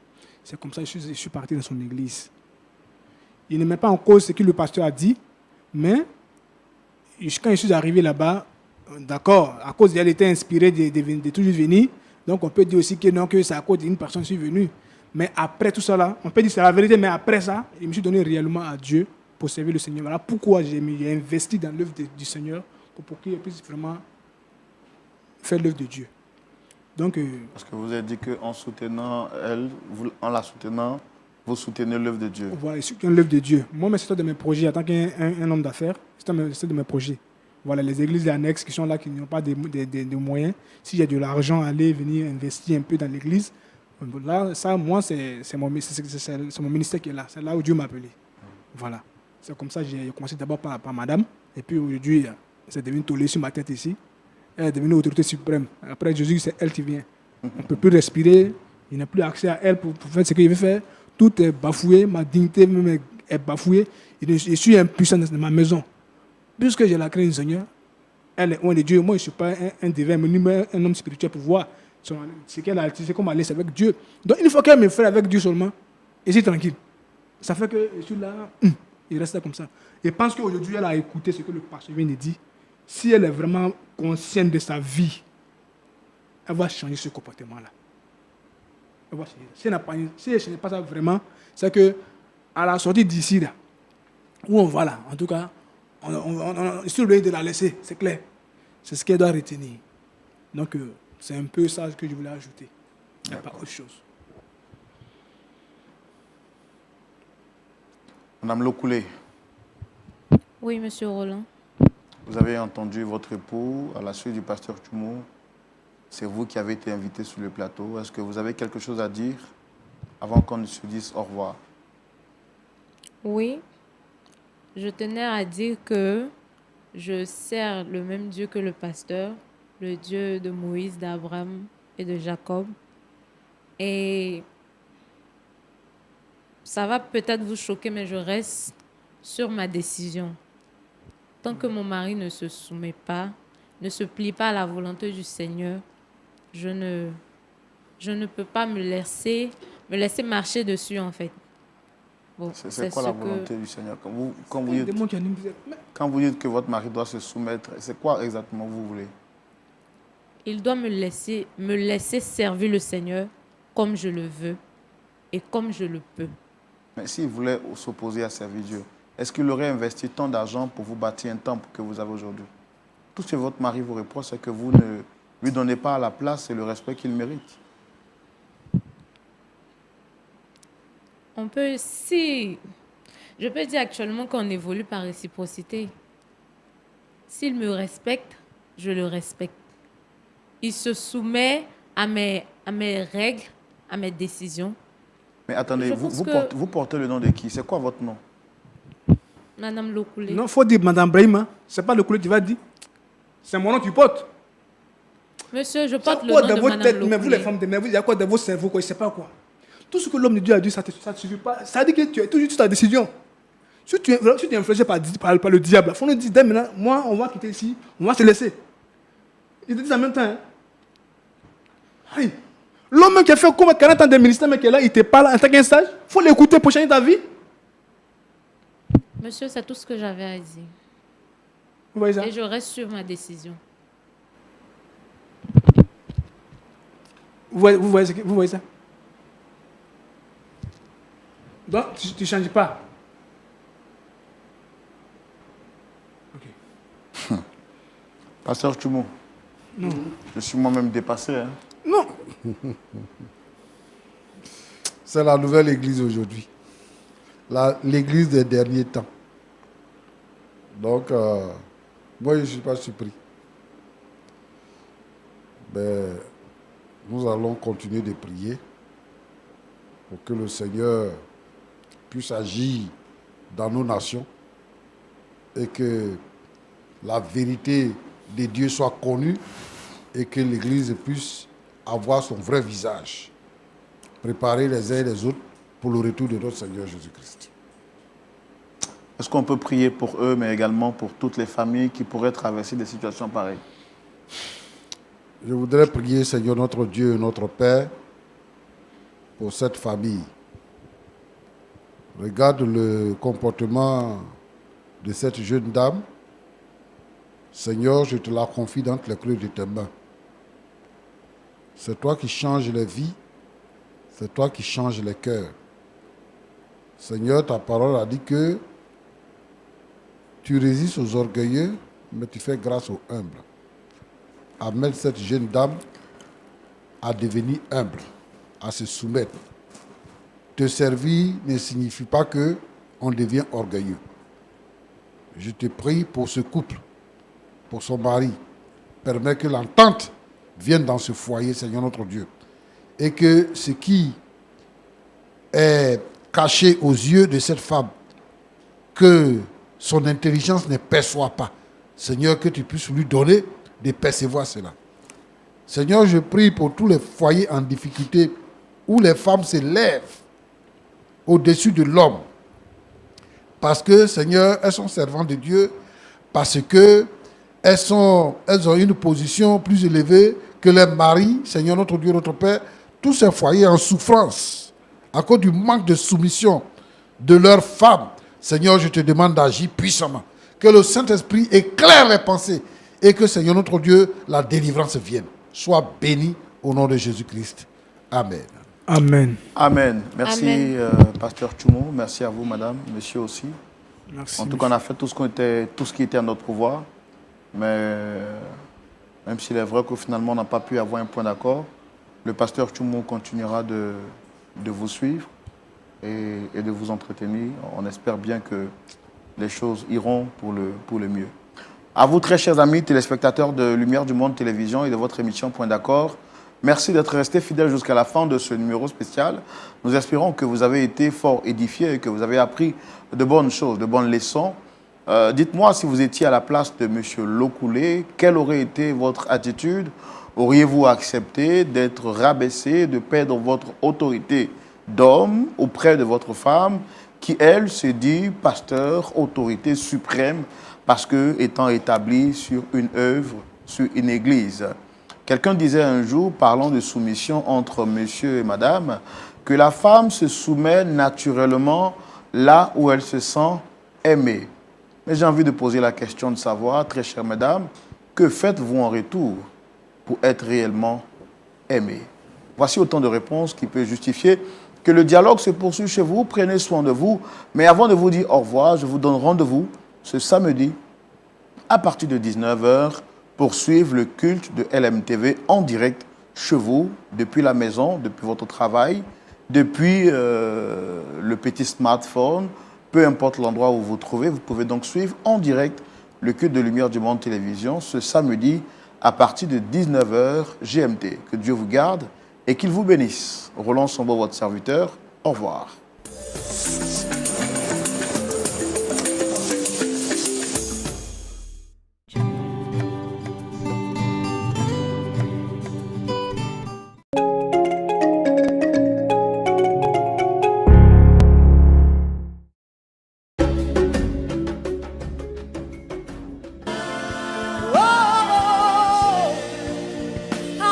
C'est comme ça que je suis parti dans son église. Il ne met pas en cause ce que le pasteur a dit, mais quand je suis arrivé là-bas, d'accord, à cause d'elle était inspirée de toujours venir, donc on peut dire aussi que non, que c'est à cause d'une personne que je suis venu. Mais après tout ça là, on peut dire que c'est la vérité, mais après ça, je me suis donné réellement à Dieu pour servir le Seigneur. Voilà pourquoi j'ai investi dans l'œuvre du Seigneur pour qu'il puisse vraiment faire l'œuvre de Dieu. Donc, Parce que vous avez dit qu'en soutenant elle, en la soutenant, vous soutenez l'œuvre de Dieu. voilà, c'est l'œuvre de Dieu. Moi, c'est un de mes projets, en tant qu'un homme d'affaires, c'est un de mes projets. Voilà, les églises annexes qui sont là, qui n'ont pas de moyens, s'il y a de l'argent, aller venir investir un peu dans l'église. Là, ça, moi, c'est mon ministère qui est là. C'est là où Dieu m'a appelé. Voilà. C'est comme ça que j'ai commencé d'abord par madame. Et puis aujourd'hui, c'est devenu tollé sur ma tête ici. Elle est devenue autorité suprême. Après Jésus, c'est elle qui vient. On ne peut plus respirer. Il n'a plus accès à elle pour faire ce qu'il veut faire. Tout est bafoué. Ma dignité même est bafouée. Je suis impuissant dans ma maison. Puisque j'ai la crainte du Seigneur, elle est loin de Dieu. Moi, je ne suis pas un divin, mais un homme spirituel pour voir ce qu'elle a, c'est comme aller avec Dieu. Donc, il faut qu'elle me fasse avec Dieu seulement. Et c'est tranquille. Ça fait que je suis là, il reste là comme ça. Et pense qu'aujourd'hui, elle a écouté ce que le pasteur vient de dire. Si elle est vraiment consciente de sa vie, elle va changer ce comportement-là. Elle va changer. Si elle ne change pas ça vraiment, c'est qu'à la sortie d'ici, là, où on va là, en tout cas, on est sur le lieu de la laisser, c'est clair. C'est ce qu'elle doit retenir. Donc, c'est un peu ça que je voulais ajouter. Il n'y a pas autre chose. Madame Lokoulé, Oui, monsieur Roland. vous avez entendu votre époux à la suite du pasteur Tumo. C'est vous qui avez été invité sur le plateau. Est-ce que vous avez quelque chose à dire avant qu'on ne se dise au revoir? Oui, je tenais à dire que je sers le même Dieu que le pasteur, le Dieu de Moïse, d'Abraham et de Jacob. Et ça va peut-être vous choquer, mais je reste sur ma décision. Tant que mon mari ne se soumet pas, ne se plie pas à la volonté du Seigneur, je ne peux pas me laisser marcher dessus, en fait. Bon, C'est quoi la volonté du Seigneur? Quand vous dites que votre mari doit se soumettre, c'est quoi exactement vous voulez? Il doit me laisser servir le Seigneur comme je le veux et comme je le peux. Mais s'il voulait s'opposer à servir Dieu, est-ce qu'il aurait investi tant d'argent pour vous bâtir un temple que vous avez aujourd'hui? Tout ce que votre mari vous reproche, c'est que vous ne lui donnez pas la place et le respect qu'il mérite. Je peux dire actuellement qu'on évolue par réciprocité. S'il me respecte, je le respecte. Il se soumet à mes règles, à mes décisions. Mais attendez, vous portez le nom de qui? C'est quoi votre nom? Madame Lokoulé. Non, il faut dire Madame Brahima. Ce n'est pas Lokoulé qui va dire. C'est mon nom que tu portes. Monsieur, je porte le Quoi nom dans de votre Madame tête, mais vous Lokoulé. les femmes, mais il y a quoi dans votre cerveau, quoi, je ne sais pas quoi. Tout ce que l'homme de Dieu a dit, ça ne suffit pas. Ça dit que tu es toujours sur ta décision. Si tu es influencé par le diable, il faut nous dire, dès maintenant, moi, on va quitter ici, on va se laisser. Ils te disent en même temps. Hein. Aïe. L'homme qui a fait comme 40 ans de ministère, mais qui est là, il te parle en tant qu'un sage, il faut l'écouter pour changer ta vie. Monsieur, c'est tout ce que j'avais à dire. Vous voyez ça? Et je reste sur ma décision. Vous voyez ça? Donc, tu ne changes pas. Okay. Pasteur Tchoumo. Non. Je suis moi-même dépassé. Hein. Non. C'est la nouvelle église aujourd'hui. L'église des derniers temps. Donc, moi, je ne suis pas surpris. Mais nous allons continuer de prier pour que le Seigneur puisse agir dans nos nations et que la vérité de Dieu soit connue et que l'Église puisse avoir son vrai visage, préparer les uns et les autres pour le retour de notre Seigneur Jésus-Christ. Est-ce qu'on peut prier pour eux, mais également pour toutes les familles qui pourraient traverser des situations pareilles? Je voudrais prier, Seigneur notre Dieu et notre Père, pour cette famille. Regarde le comportement de cette jeune dame. Seigneur, je te la confie dans les creux de tes mains. C'est toi qui changes les vies, c'est toi qui changes les cœurs. Seigneur, ta parole a dit que tu résistes aux orgueilleux, mais tu fais grâce aux humbles. Amène cette jeune dame à devenir humble, à se soumettre. Te servir ne signifie pas qu'on devient orgueilleux. Je te prie pour ce couple, pour son mari. Permets que l'entente vienne dans ce foyer, Seigneur notre Dieu. Et que ce qui est caché aux yeux de cette femme, que son intelligence ne perçoit pas. Seigneur, que tu puisses lui donner de percevoir cela. Seigneur, je prie pour tous les foyers en difficulté où les femmes se lèvent au-dessus de l'homme. Parce que, Seigneur, elles sont servantes de Dieu, parce que elles ont une position plus élevée que les maris, Seigneur notre Dieu, notre Père, tous ces foyers en souffrance, à cause du manque de soumission de leurs femmes. Seigneur, je te demande d'agir puissamment. Que le Saint-Esprit éclaire les pensées et que, Seigneur notre Dieu, la délivrance vienne. Sois béni au nom de Jésus-Christ. Amen. Amen. Amen. Merci, Amen. Pasteur Tchoumo. Merci à vous, madame, monsieur aussi. Merci. En tout cas, on a fait tout ce qui était à notre pouvoir. Mais même s'il est vrai que finalement, on n'a pas pu avoir un point d'accord, le pasteur Tchoumo continuera de vous suivre et de vous entretenir. On espère bien que les choses iront pour le mieux. À vous, très chers amis téléspectateurs de Lumière du Monde Télévision et de votre émission Point d'accord, merci d'être restés fidèles jusqu'à la fin de ce numéro spécial. Nous espérons que vous avez été fort édifiés et que vous avez appris de bonnes choses, de bonnes leçons. Dites-moi, si vous étiez à la place de M. Lokoulé, quelle aurait été votre attitude? Auriez-vous accepté d'être rabaissé, de perdre votre autorité d'homme auprès de votre femme, qui, elle, se dit pasteur, autorité suprême, parce que étant établie sur une œuvre, sur une église? Quelqu'un disait un jour, parlant de soumission entre monsieur et madame, que la femme se soumet naturellement là où elle se sent aimée. Mais j'ai envie de poser la question de savoir, très chère madame, que faites-vous en retour pour être réellement aimée? Voici autant de réponses qui peuvent justifier que le dialogue se poursuive chez vous. Prenez soin de vous. Mais avant de vous dire au revoir, je vous donne rendez-vous ce samedi à partir de 19h pour suivre le culte de LMTV en direct chez vous, depuis la maison, depuis votre travail, depuis le petit smartphone, peu importe l'endroit où vous vous trouvez. Vous pouvez donc suivre en direct le culte de Lumière du Monde Télévision ce samedi à partir de 19h GMT. Que Dieu vous garde et qu'il vous bénisse. Roland Sombo, votre serviteur. Au revoir.